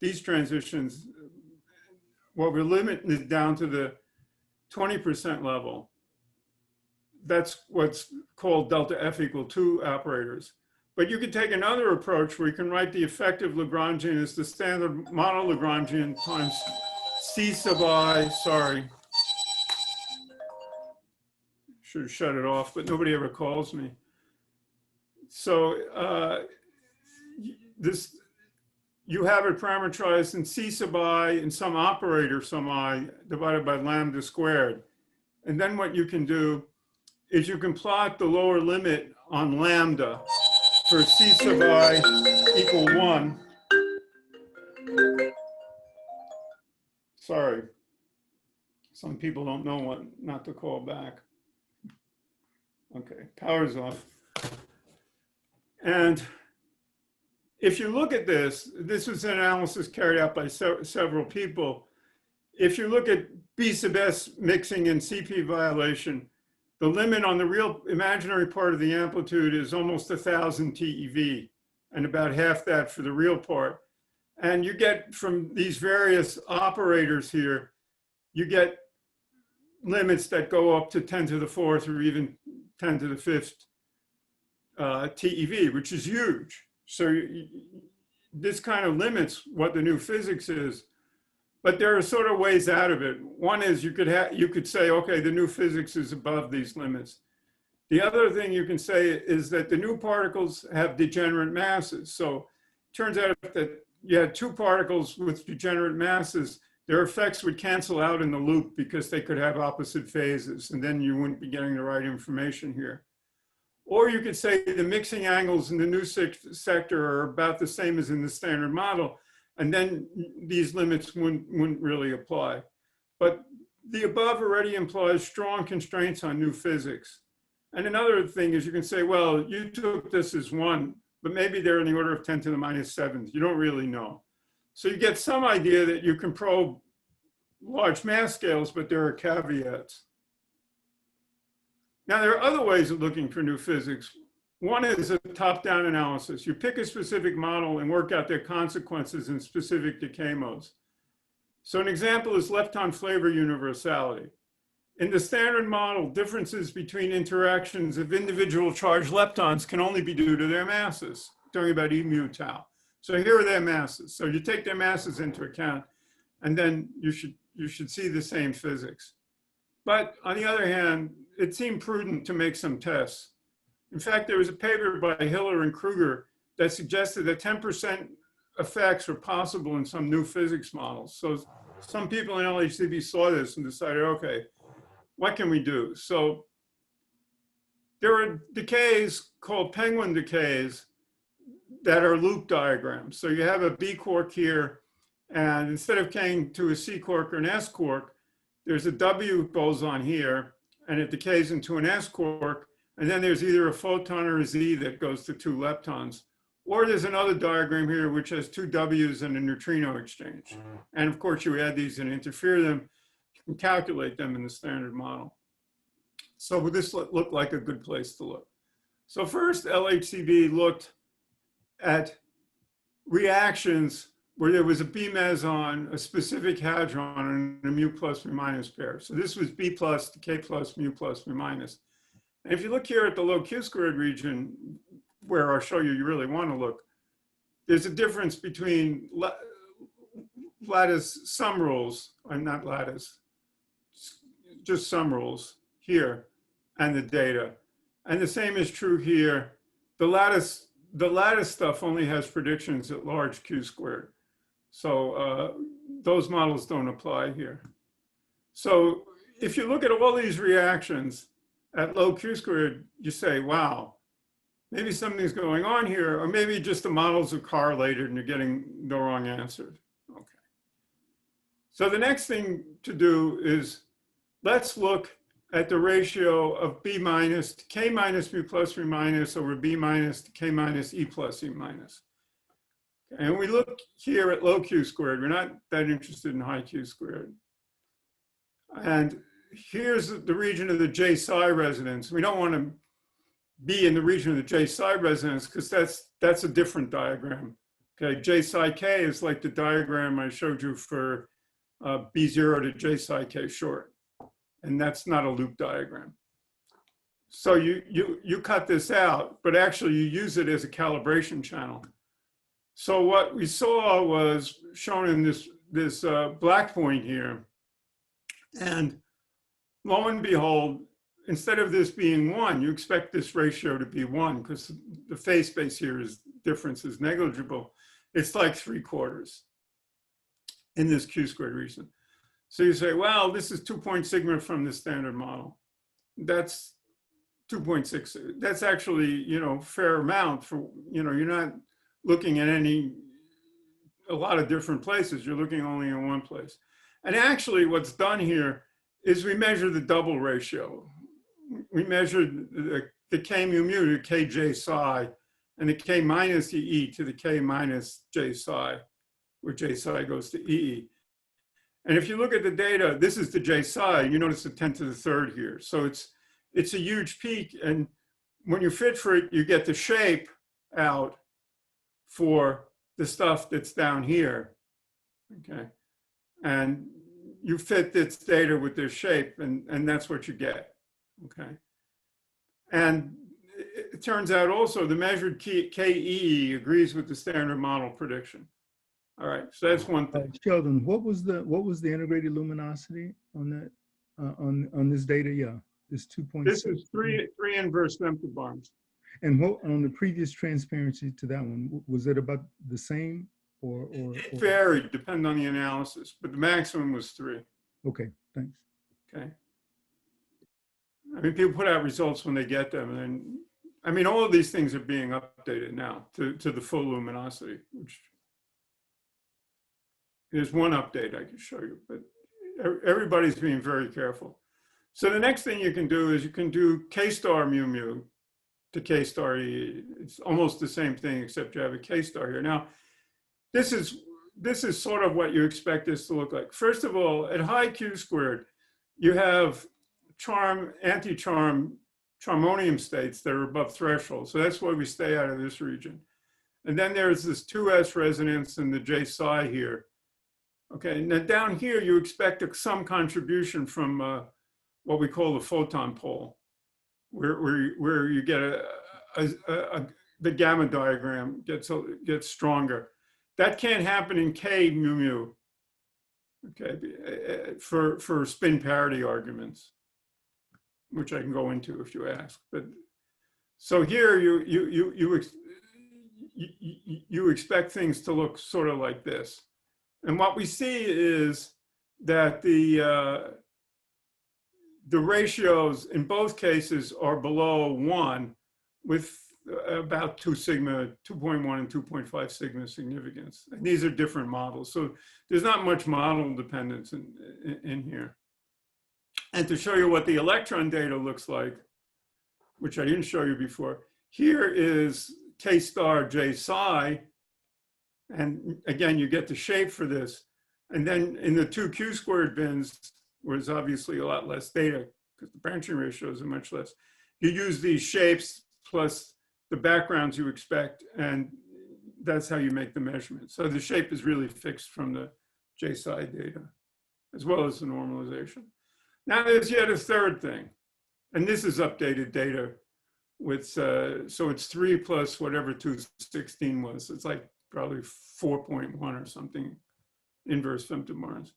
these transitions. What we're limiting is down to the 20% level. That's what's called delta F equal 2 operators. But you could take another approach where you can write the effective Lagrangian as the standard model Lagrangian times C sub I, sorry. Should have shut it off, but nobody ever calls me. So you have it parameterized in C sub I in some operator sum I divided by lambda squared. And then what you can do is you can plot the lower limit on lambda for C sub I equal 1. Sorry, some people don't know what not to call back. Okay, power's off. And if you look at this, this was an analysis carried out by several people. If you look at B sub S mixing and CP violation, the limit on the real imaginary part of the amplitude is almost 1,000 TeV, and about half that for the real part. And you get from these various operators here, you get limits that go up to 10 to the 4th or even 10 to the 5th TeV, which is huge. So this kind of limits what the new physics is. But there are sort of ways out of it. One is you could say, okay, the new physics is above these limits. The other thing you can say is that the new particles have degenerate masses. So it turns out that you had two particles with degenerate masses, their effects would cancel out in the loop because they could have opposite phases, and then you wouldn't be getting the right information here. Or you could say the mixing angles in the new sector are about the same as in the standard model, and then these limits wouldn't really apply. But the above already implies strong constraints on new physics. And another thing is you can say, well, you took this as 1, but maybe they're in the order of 10 to the minus 7th. You don't really know. So you get some idea that you can probe large mass scales, but there are caveats. Now, there are other ways of looking for new physics. One is a top-down analysis. You pick a specific model and work out their consequences in specific decay modes. So an example is lepton flavor universality. In the standard model, differences between interactions of individual charged leptons can only be due to their masses. Talking about E mu tau. So here are their masses. So you take their masses into account, and then you should see the same physics. But on the other hand, it seemed prudent to make some tests. In fact, there was a paper by Hiller and Kruger that suggested that 10% effects were possible in some new physics models. So some people in LHCb saw this and decided, okay, what can we do? So there are decays called penguin decays that are loop diagrams. So you have a B quark here, and instead of decaying to a C quark or an S quark, there's a W boson here, and it decays into an S quark, and then there's either a photon or a Z that goes to 2 leptons. Or there's another diagram here which has 2 Ws and a neutrino exchange. And of course, you add these and interfere them, you can calculate them in the standard model. So would this look like a good place to look? So first, LHCb looked at reactions where there was a B meson, a specific hadron, and a mu plus mu minus pair. So this was B plus to K plus mu plus mu minus. And if you look here at the low Q squared region, where I'll show you, you really want to look, there's a difference between lattice sum rules, or not lattice, just sum rules here, and the data. And the same is true here. The lattice stuff only has predictions at large Q squared. So those models don't apply here. So if you look at all these reactions at low Q squared, you say, wow, maybe something's going on here, or maybe just the models are correlated and you're getting the wrong answers. Okay. So the next thing to do is let's look at the ratio of B minus to K minus mu plus mu minus over B minus to K minus E plus E minus. And we look here at low Q squared. We're not that interested in high Q squared. And here's the region of the J psi resonance. We don't want to be in the region of the J psi resonance because that's a different diagram. Okay, J psi K is like the diagram I showed you for B0 to J psi K short. And that's not a loop diagram. So you cut this out, but actually you use it as a calibration channel. So what we saw was shown in this black point here. And lo and behold, instead of this being 1, you expect this ratio to be 1 because the phase space here difference is negligible. It's like 3/4 in this Q squared region. So you say, well, this is 2 sigma from the standard model. That's 2.6. That's actually, you know, fair amount for, you know, you're not looking at a lot of different places. You're looking only in one place. And actually what's done here is we measure the double ratio. We measured the K mu mu to Kj psi and the K minus EE to the K minus J psi, where J psi goes to EE. And if you look at the data, this is the J psi, you notice the 10 to the third here. So it's a huge peak. And when you fit for it, you get the shape out for the stuff that's down here, okay? And you fit this data with this shape and that's what you get, okay? And it turns out also the measured KE agrees with the standard model prediction. All right, so that's one thing. Sheldon, what was the integrated luminosity on that, on this data? Yeah, this 2.6. This is three inverse femtobarns. And what on the previous transparency to that one, was it about the same or? It varied, depending on the analysis, but the maximum was 3. Okay, thanks. Okay. I mean, people put out results when they get them, and then, I mean, all of these things are being updated now to the full luminosity, which there's one update I can show you, but everybody's being very careful. So the next thing you can do is you can do K star mu mu to K star E. It's almost the same thing, except you have a K star here. Now, this is sort of what you expect this to look like. First of all, at high Q squared, you have anti-charm charmonium states that are above threshold. So that's why we stay out of this region. And then there's this 2s resonance in the J psi here. Okay, now down here, you expect some contribution from what we call the photon pole, where you get the gamma diagram gets stronger. That can't happen in K mu mu, okay, for spin parity arguments, which I can go into if you ask. But so here you expect things to look sort of like this. And what we see is that the ratios in both cases are below 1 with about 2 sigma, 2.1 and 2.5 sigma significance. And these are different models. So there's not much model dependence in here. And to show you what the electron data looks like, which I didn't show you before, here is K star J psi. And again, you get the shape for this. And then in the 2 Q squared bins, where there's obviously a lot less data because the branching ratios are much less, you use these shapes plus the backgrounds you expect, and that's how you make the measurement. So the shape is really fixed from the J psi data, as well as the normalization. Now there's yet a third thing, and this is updated data with, so it's 3 plus whatever 216 was. It's like probably 4.1 or something, inverse femtobarns.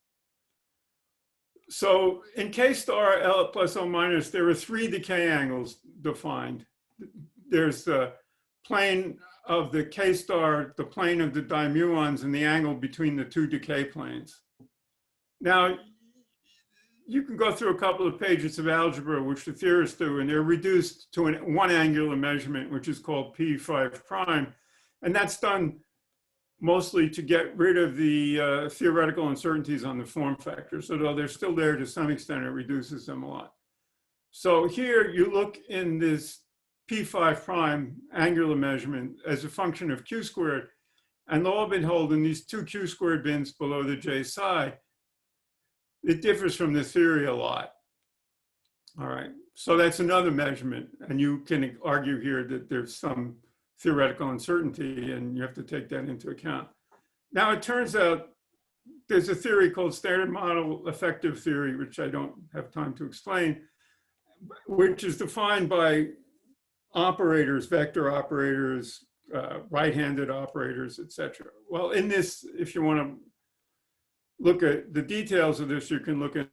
So in K star L plus L minus, there are 3 decay angles defined. There's the plane of the K star, the plane of the dimuons, and the angle between the 2 decay planes. Now, you can go through a couple of pages of algebra, which the theorists do, and they're reduced to one angular measurement, which is called P5 prime. And that's done mostly to get rid of the theoretical uncertainties on the form factors. Although they're still there to some extent, it reduces them a lot. So here you look in this P5 prime angular measurement as a function of Q squared, and lo and behold, in these two Q squared bins below the J psi, it differs from the theory a lot. All right, so that's another measurement, and you can argue here that there's some theoretical uncertainty, and you have to take that into account. Now, it turns out there's a theory called standard model effective theory, which I don't have time to explain, which is defined by operators, vector operators, right-handed operators, etc. Well, in this, if you want to look at the details of this, you can look at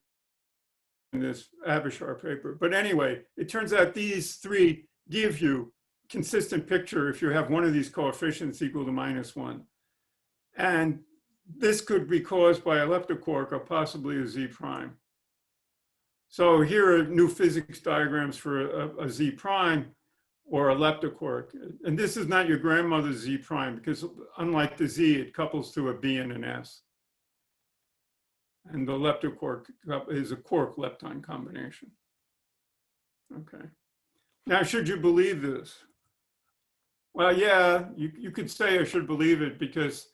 this Abishar paper. But anyway, it turns out these three give you consistent picture if you have one of these coefficients equal to -1. And this could be caused by a leptoquark or possibly a Z prime. So here are new physics diagrams for a Z prime or a leptoquark. And this is not your grandmother's Z prime, because unlike the Z, it couples to a B and an S. And the leptoquark is a quark-lepton combination. Okay. Now, should you believe this? Well, yeah, you could say I should believe it, because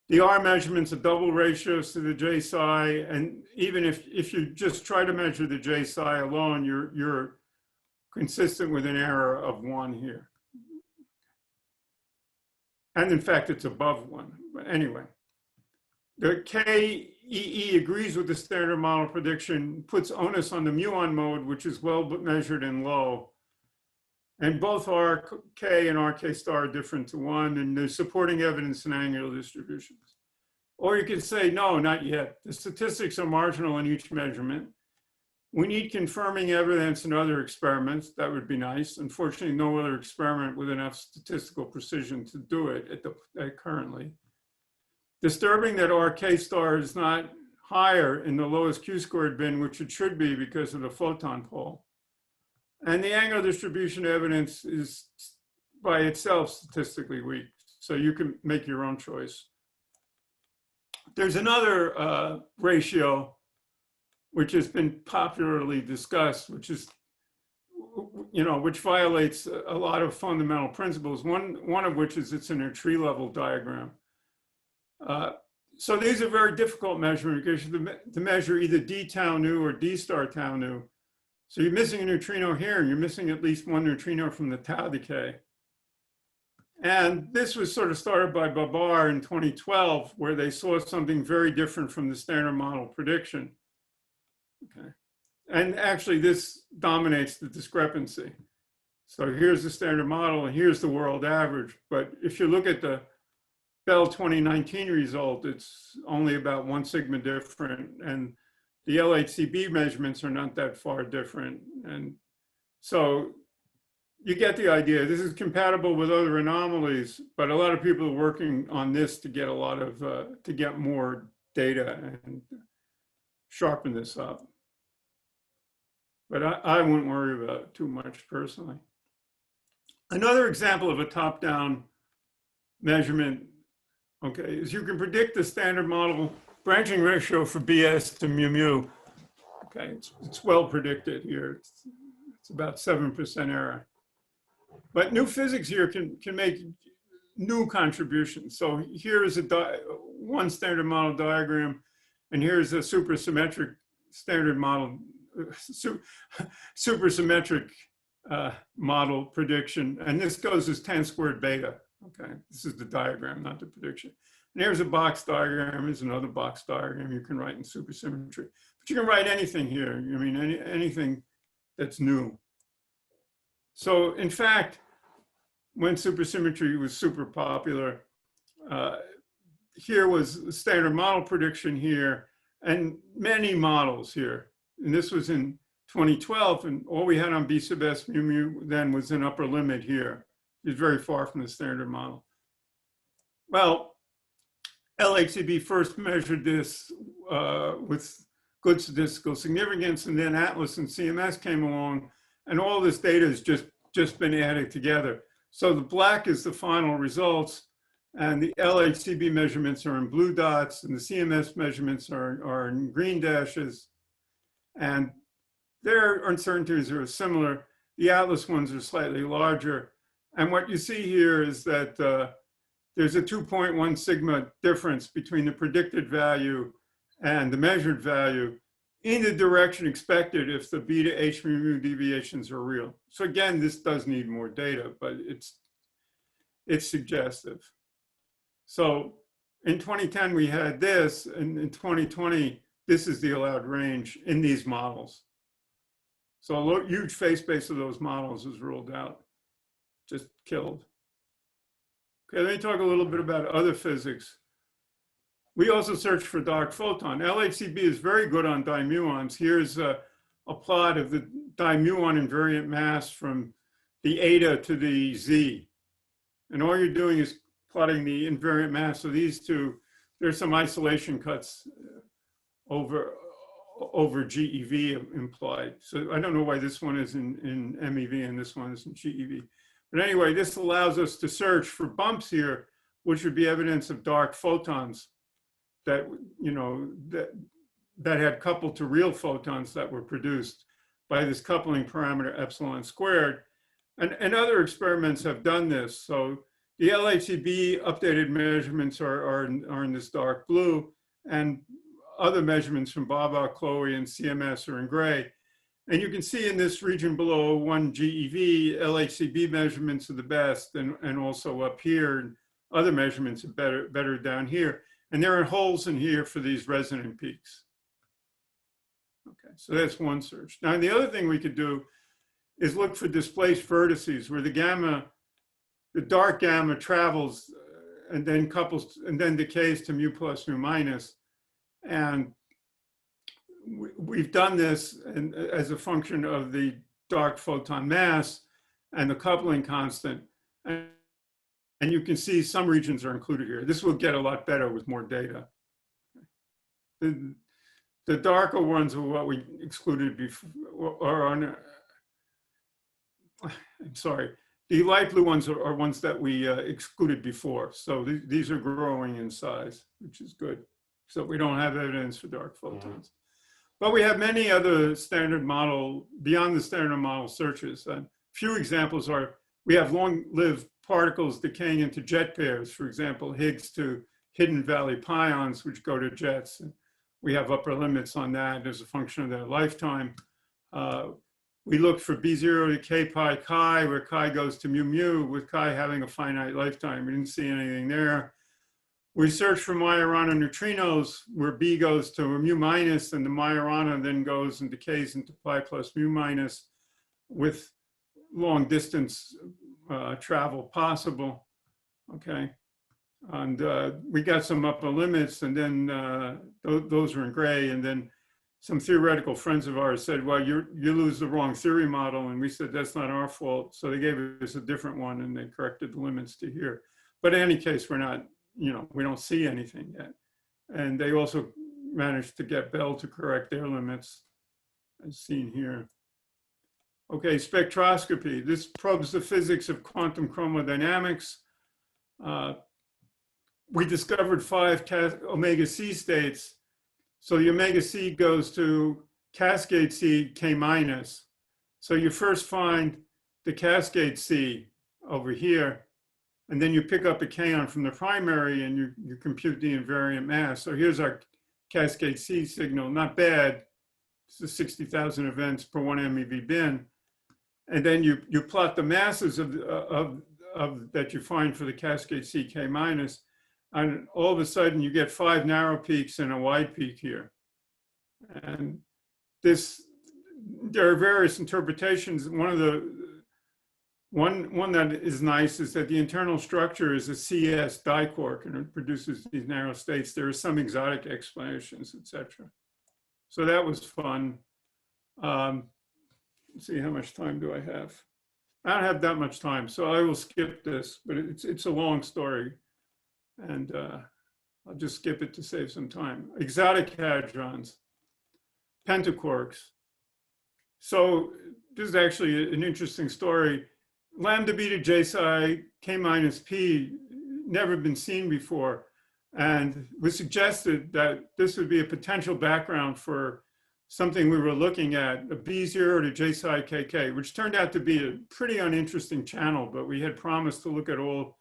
the R measurements are double ratios to the J psi, and even if you just try to measure the J psi alone, you're consistent with an error of 1 here. And in fact, it's above 1. But anyway, the KEE agrees with the standard model prediction, puts onus on the muon mode, which is well measured and low. And both RK and RK star are different to 1, and there's supporting evidence in angular distributions. Or you could say, no, not yet. The statistics are marginal in each measurement. We need confirming evidence in other experiments. That would be nice. Unfortunately, no other experiment with enough statistical precision to do it currently. Disturbing that RK star is not higher in the lowest Q squared bin, which it should be because of the photon pole. And the angular distribution evidence is by itself statistically weak. So you can make your own choice. There's another ratio which has been popularly discussed, which is, which violates a lot of fundamental principles. One of which is it's in a tree level diagram. So these are very difficult measurements because you have to measure either D tau nu or D star tau nu. So you're missing a neutrino here, and you're missing at least one neutrino from the tau decay. And this was sort of started by Babar in 2012, where they saw something very different from the standard model prediction. Okay. And actually, this dominates the discrepancy. So here's the standard model, and here's the world average. But if you look at the Bell 2019 result, it's only about 1 sigma different, and the LHCb measurements are not that far different. And so you get the idea. This is compatible with other anomalies, but a lot of people are working on this to get to get more data and sharpen this up. But I wouldn't worry about it too much personally. Another example of a top-down measurement, okay, is you can predict the standard model branching ratio for BS to mu mu. Okay, it's well predicted here. It's about 7% error. But new physics here can make new contributions. So here is one standard model diagram, and here's a supersymmetric standard model, supersymmetric model prediction. And this goes as 10 squared beta. Okay, this is the diagram, not the prediction. And here's a box diagram. Here's another box diagram you can write in supersymmetry. But you can write anything here. I mean, anything that's new. So in fact, when supersymmetry was super popular, here was the standard model prediction here, and many models here. And this was in 2012, and all we had on B sub S mu mu then was an upper limit here. It's very far from the standard model. Well, LHCb first measured this with good statistical significance. And then Atlas and CMS came along, and all this data has just been added together. So the black is the final results, and the LHCb measurements are in blue dots, and the CMS measurements are in green dashes. And their uncertainties are similar. The Atlas ones are slightly larger. And what you see here is that there's a 2.1 sigma difference between the predicted value and the measured value in the direction expected if the beta H mu deviations are real. So again, this does need more data, but it's suggestive. So in 2010, we had this, and in 2020, this is the allowed range in these models. So a huge phase space of those models is ruled out, just killed. Okay, let me talk a little bit about other physics. We also search for dark photon. LHCb is very good on dimuons. Here's a plot of the dimuon invariant mass from the eta to the z. And all you're doing is plotting the invariant mass of these two. There's some isolation cuts over GeV implied. So I don't know why this one is in MEV and this one is in GeV. But anyway, this allows us to search for bumps here, which would be evidence of dark photons that, you know, that had coupled to real photons that were produced by this coupling parameter epsilon squared. And other experiments have done this. So the LHCb updated measurements are in this dark blue, and other measurements from Baba, Chloe, and CMS are in gray. And you can see in this region below 1 GeV, LHCb measurements are the best, and also up here, and other measurements are better down here. And there are holes in here for these resonant peaks. Okay, so that's one search. Now, the other thing we could do is look for displaced vertices where the dark gamma travels and then couples and then decays to mu plus mu minus. And we've done this as a function of the dark photon mass and the coupling constant. And you can see some regions are included here. This will get a lot better with more data. The darker ones are what we excluded before, I'm sorry. The light blue ones are ones that we excluded before. So these are growing in size, which is good. So we don't have evidence for dark photons. But we have many other standard model, beyond the standard model searches. A few examples are, we have long-lived particles decaying into jet pairs, for example, Higgs to hidden valley pions, which go to jets. And we have upper limits on that as a function of their lifetime. We looked for B0 to K pi chi, where chi goes to mu mu, with chi having a finite lifetime. We didn't see anything there. We searched for Majorana neutrinos, where B goes to mu minus, and the Majorana then goes and decays into pi plus mu minus, with long distance travel possible. Okay. And we got some upper limits, and then those were in gray. And then some theoretical friends of ours said, well, you lose the wrong theory model. And we said, that's not our fault. So they gave us a different one, and they corrected the limits to here. But in any case, we're not, you know, we don't see anything yet. And they also managed to get Bell to correct their limits, as seen here. Okay, spectroscopy. This probes the physics of quantum chromodynamics. We discovered 5 omega C states. So the omega C goes to cascade C K minus. So you first find the cascade C over here, and then you pick up a kaon from the primary and you compute the invariant mass. So here's our cascade C signal, not bad. This is 60,000 events per 1 MeV bin. And then you plot the masses of that you find for the cascade C K minus. And all of a sudden you get 5 narrow peaks and a wide peak here. And there are various interpretations. One that is nice is that the internal structure is a CS diquark and it produces these narrow states. There are some exotic explanations, etc. So that was fun. Let's see, how much time do I have? I don't have that much time, so I will skip this, but it's a long story. And I'll just skip it to save some time. Exotic hadrons. pentaquarks. So this is actually an interesting story. Lambda beta J psi K minus P, never been seen before. And we suggested that this would be a potential background for something we were looking at, a B0 to J psi KK, which turned out to be a pretty uninteresting channel, but we had promised to look at all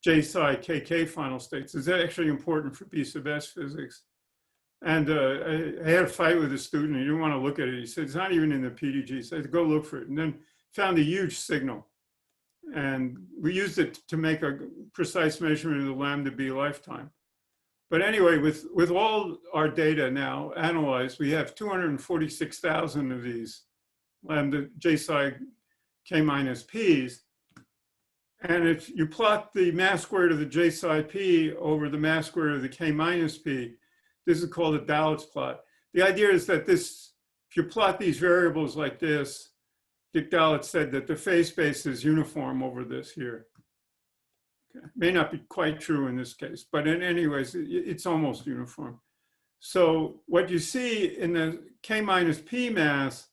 J psi KK final states. It's actually important for B sub S physics. And I had a fight with a student. He didn't want to look at it. He said, it's not even in the PDG. He said, go look for it. And then found a huge signal. And we used it to make a precise measurement of the lambda B lifetime. But anyway, with all our data now analyzed, we have 246,000 of these lambda J psi K minus Ps. And if you plot the mass squared of the J psi P over the mass squared of the K minus P, this is called a Dalitz plot. The idea is that this, if you plot these variables like this, Dick Dalitz said that the phase space is uniform over this here. Okay. May not be quite true in this case, but in anyways, it's almost uniform. So what you see in the K minus P mass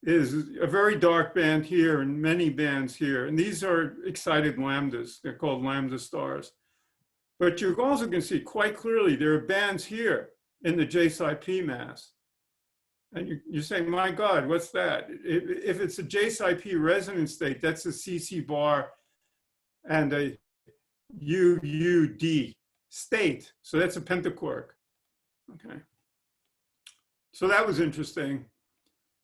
is a very dark band here and many bands here. And these are excited lambdas. They're called lambda stars. But you also can see quite clearly there are bands here in the J psi P mass. And you say, my God, what's that? If it's a J psi P resonance state, that's a CC bar and a UUD state. So that's a pentaquark. Okay. So that was interesting.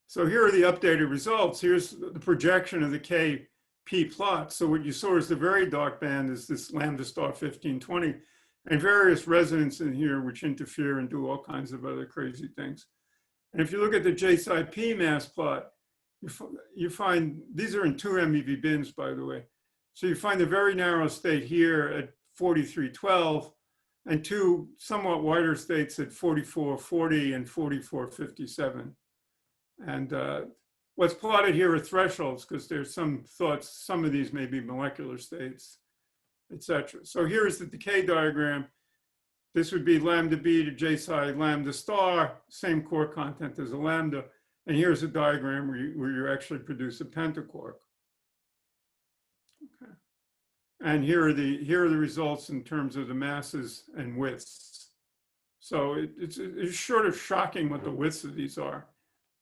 So here are the updated results. Here's the projection of the KP plot. So what you saw is the very dark band is this lambda star 1520 and various resonances in here which interfere and do all kinds of other crazy things. And if you look at the J psi P mass plot, you find, these are in 2 MeV bins, by the way. So you find a very narrow state here at 4312 and 2 somewhat wider states at 4440 and 4457. And what's plotted here are thresholds because there's some thoughts, some of these may be molecular states, etc. So here's the decay diagram. This would be lambda B to J psi lambda star, same core content as a lambda. And here's a diagram where you actually produce a pentaquark. Okay. And here are the results in terms of the masses and widths. So it's sort of shocking what the widths of these are,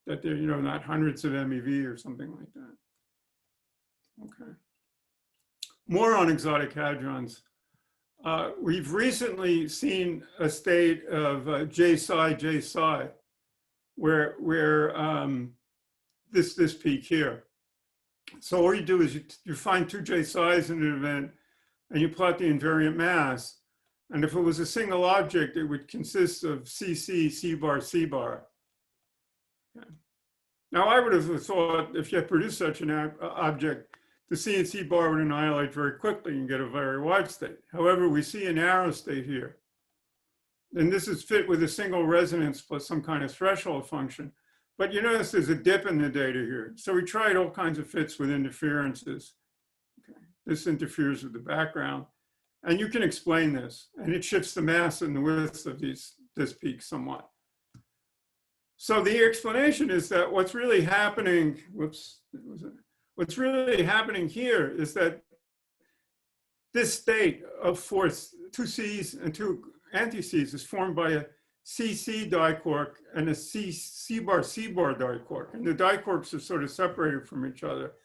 that they're, you know, not hundreds of MeV or something like that. Okay. More on exotic hadrons. We've recently seen a state of J psi, where this peak here. So all you do is you find 2 J psis in an event and you plot the invariant mass. And if it was a single object, it would consist of CC, C bar, C bar. Okay. Now I would have thought if you had produced such an object, the C and C bar would annihilate very quickly and get a very wide state. However, we see a narrow state here. And this is fit with a single resonance plus some kind of threshold function. But you notice there's a dip in the data here. So we tried all kinds of fits with interferences. Okay. This interferes with the background. And you can explain this. And it shifts the mass and the widths of this peak somewhat. So the explanation is that what's really happening, what's really happening here is that this state of force, 2 C's and 2 anti-C's is formed by a CC diquark and a C bar diquark. And the diquarks are sort of separated from each other.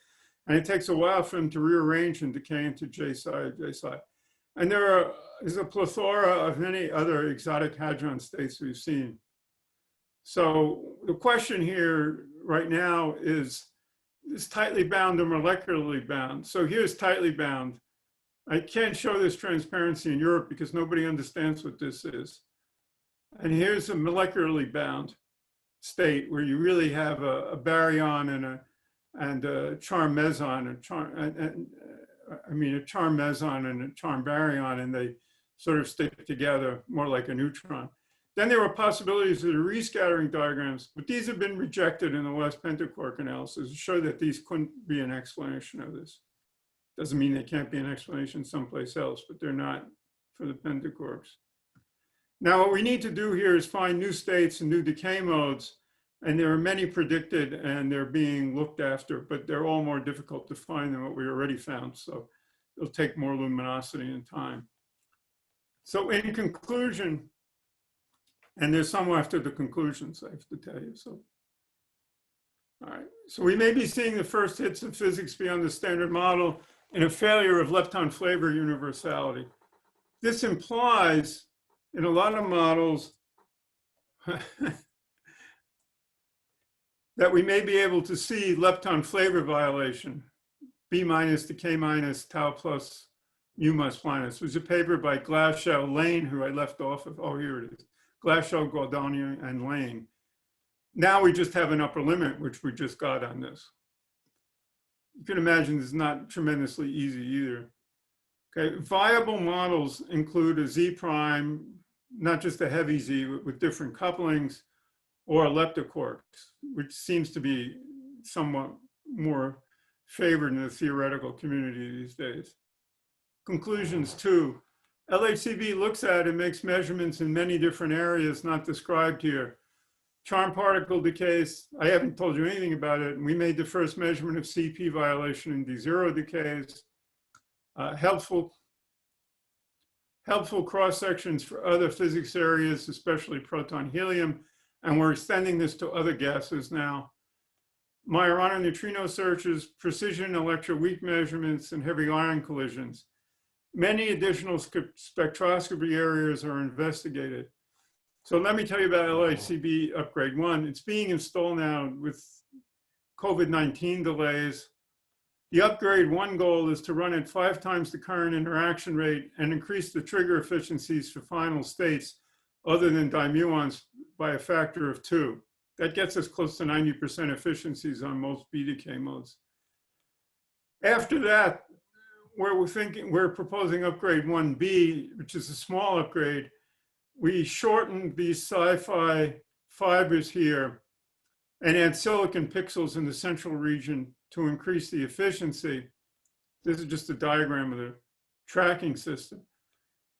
And it takes a while for them to rearrange and decay into J psi. And there's a plethora of many other exotic hadron states we've seen. So the question here right now is tightly bound or molecularly bound? So here's tightly bound. I can't show this transparency in Europe because nobody understands what this is. And here's a molecularly bound state where you really have a baryon and a charm meson, a charm meson and a charm baryon, and they sort of stick together more like a neutron. Then there were possibilities of the rescattering diagrams, but these have been rejected in the last pentaquark analysis to show that these couldn't be an explanation of this. Doesn't mean they can't be an explanation someplace else, but they're not for the pentaquarks. Now, what we need to do here is find new states and new decay modes. And there are many predicted and they're being looked after, but they're all more difficult to find than what we already found. So it'll take more luminosity and time. So in conclusion, and there's some after the conclusions, I have to tell you. So, all right. So we may be seeing the first hits of physics beyond the standard model in a failure of lepton flavor universality. This implies in a lot of models that we may be able to see lepton flavor violation, B minus to K minus tau plus mu minus minus. It was a paper by Glashow, Lane, who I left off of. Oh, here it is. Glashow, Gualdani, and Lane. Now we just have an upper limit, which we just got on this. You can imagine this is not tremendously easy either. Okay, viable models include a Z prime, not just a heavy Z with different couplings, or leptoquarks, which seems to be somewhat more favored in the theoretical community these days. Conclusions 2. LHCb looks at and makes measurements in many different areas not described here. Charm particle decays, I haven't told you anything about it. We made the first measurement of CP violation in D0 decays. Helpful cross sections for other physics areas, especially proton helium, and we're extending this to other gases now. Majorana neutrino searches, precision electroweak measurements, and heavy ion collisions. Many additional spectroscopy areas are investigated. So let me tell you about LHCb upgrade 1. It's being installed now with COVID-19 delays. The upgrade 1 goal is to run at 5 times the current interaction rate and increase the trigger efficiencies for final states other than dimuons by a factor of 2. That gets us close to 90% efficiencies on most B decay modes. After that, we're proposing upgrade 1B, which is a small upgrade. We shortened these sci-fi fibers here and add silicon pixels in the central region to increase the efficiency. This is just a diagram of the tracking system.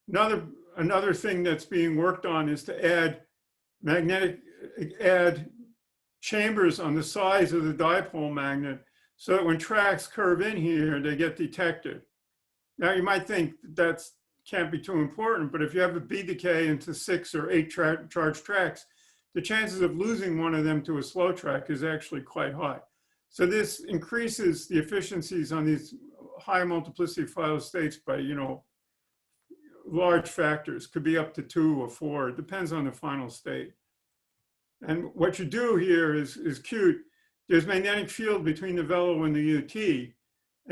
Another thing that's being worked on is to add chambers on the sides of the dipole magnet so that when tracks curve in here, they get detected. Now you might think that can't be too important, but if you have a B decay into 6 or 8 charged tracks, the chances of losing one of them to a slow track is actually quite high. So this increases the efficiencies on these high multiplicity phylo states by, large factors, could be up to 2 or 4, it depends on the final state. And what you do here is cute. There's magnetic field between the velo and the UT,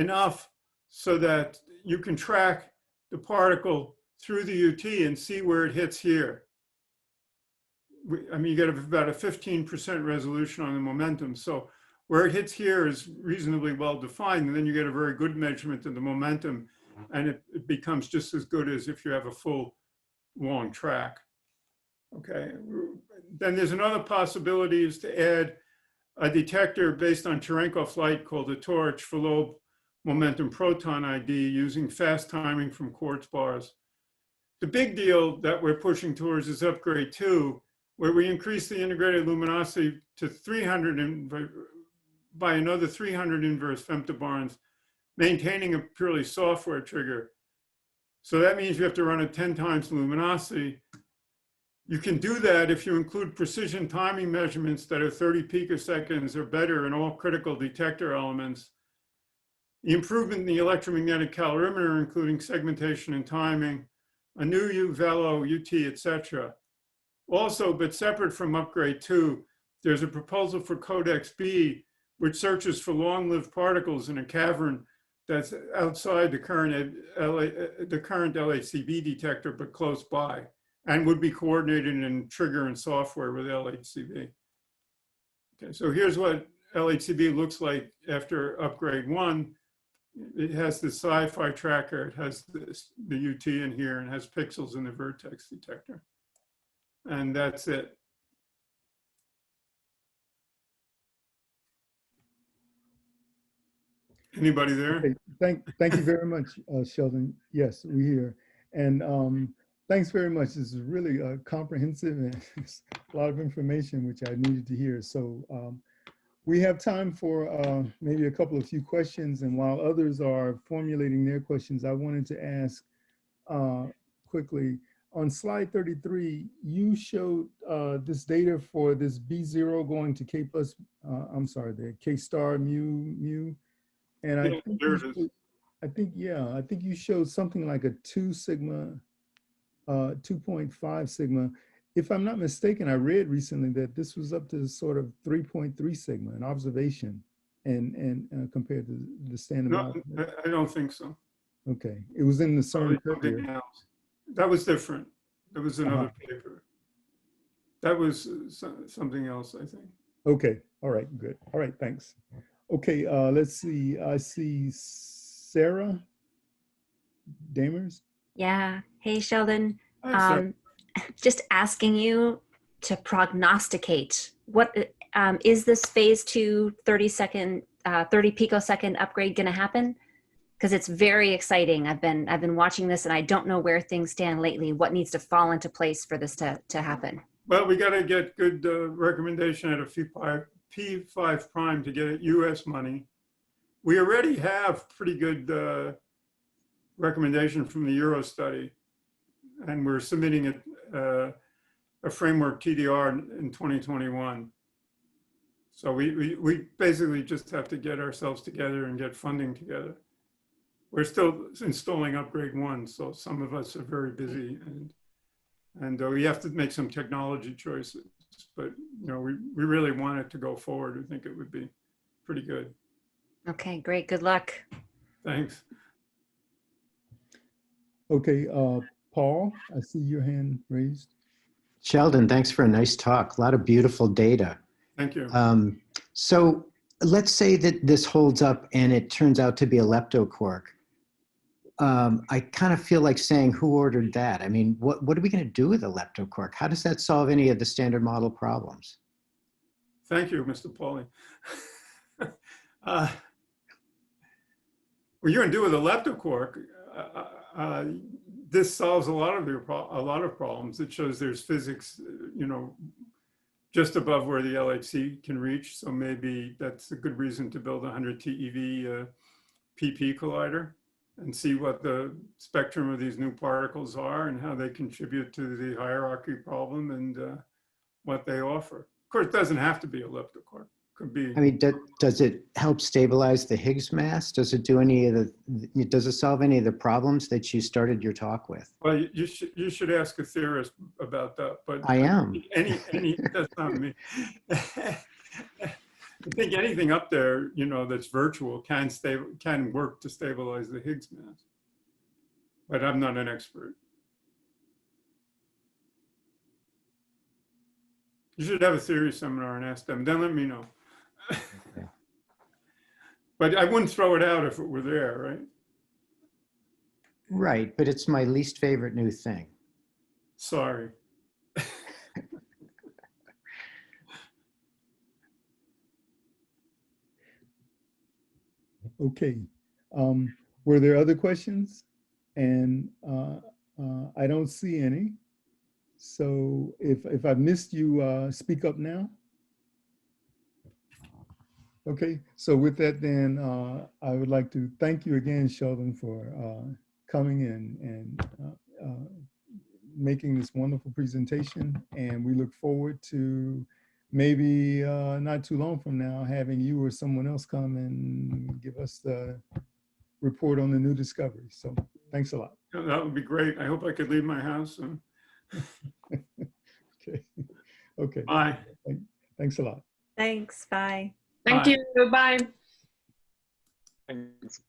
enough so that you can track the particle through the UT and see where it hits here. You get about a 15% resolution on the momentum. So where it hits here is reasonably well defined, and then you get a very good measurement of the momentum, and it becomes just as good as if you have a full long track. Okay, then there's another possibility is to add a detector based on Cherenkov light called a torch for low momentum proton ID using fast timing from quartz bars. The big deal that we're pushing towards is upgrade 2, where we increase the integrated luminosity to 300 by another 300 inverse femtobarns, maintaining a purely software trigger. So that means you have to run at 10 times the luminosity. You can do that if you include precision timing measurements that are 30 picoseconds or better in all critical detector elements. The improvement in the electromagnetic calorimeter, including segmentation and timing, a new U-velo, UT, etc. Also, but separate from upgrade 2, there's a proposal for Codex B, which searches for long-lived particles in a cavern that's outside the current LHCb detector, but close by, and would be coordinated in trigger and software with LHCb. Okay, so here's what LHCb looks like after upgrade 1. It has the sci-fi tracker, it has the UT in here, and has pixels in the vertex detector. And that's it. Anybody there? Okay, thank you very much, Sheldon. Yes, we hear. And Thanks very much. This is really comprehensive and it's a lot of information which I needed to hear. So we have time for maybe a couple of few questions. And while others are formulating their questions, I wanted to ask quickly, on slide 33, you showed this data for this B0 going to K plus, I'm sorry, the K star mu. And I think, I think you showed something like a 2 sigma, 2.5 sigma. If I'm not mistaken, I read recently that this was up to sort of 3.3 sigma, an observation, and compared to the standard model. I don't think so. Okay, it was in the CERN Something else. That was different. That was another paper. That was something else, I think. Okay, all right, good. All right, thanks. Okay, let's see. I see Sarah Damers. Yeah. Hey, Sheldon. Hi, Sarah. Just asking you to prognosticate. What is this phase 2 30 picosecond upgrade going to happen? Because it's very exciting. I've been watching this and I don't know where things stand lately. What needs to fall into place for this to happen? Well, we got to get good recommendation at a P5 prime to get US money. We already have pretty good recommendation from the Euro study, and we're submitting a framework TDR in 2021. So we basically just have to get ourselves together and get funding together. We're still installing upgrade 1, so some of us are very busy, and we have to make some technology choices. But you know, we really want it to go forward. We think it would be pretty good. Okay, great. Good luck. Thanks. Okay, Paul, I see your hand raised. Sheldon, thanks for a nice talk. A lot of beautiful data. Thank you. So let's say that this holds up and it turns out to be a leptocork. I kind of feel like saying, who ordered that? I mean, what are we going to do with a leptocork? How does that solve any of the standard model problems? Thank you, Mr. Pauly. What you're going to do with a leptocork, this solves a lot of problems. It shows there's physics, you know, just above where the LHC can reach. So maybe that's a good reason to build a 100 TeV PP collider and see what the spectrum of these new particles are and how they contribute to the hierarchy problem and what they offer. Of course, it doesn't have to be a leptocork. Could be. I mean, does it help stabilize the Higgs mass? Does it do any of the, does it solve any of the problems that you started your talk with? Well, you should ask a theorist about that. But I am. That's not me. I think anything up there, you know, that's virtual can work to stabilize the Higgs mass. But I'm not an expert. You should have a theory seminar and ask them. Then let me know. Okay. But I wouldn't throw it out if it were there, right? Right, but it's my least favorite new thing. Sorry. Okay, were there other questions? And I don't see any. So if I missed you, speak up now. Okay, so with that then, I would like to thank you again, Sheldon, for coming and making this wonderful presentation. And we look forward to maybe not too long from now, having you or someone else come and give us the report on the new discovery. So thanks a lot. That would be great. I hope I could leave my house. Okay. Okay. Bye. Thanks a lot. Thanks. Bye. Thank Bye. you. Bye. Thanks.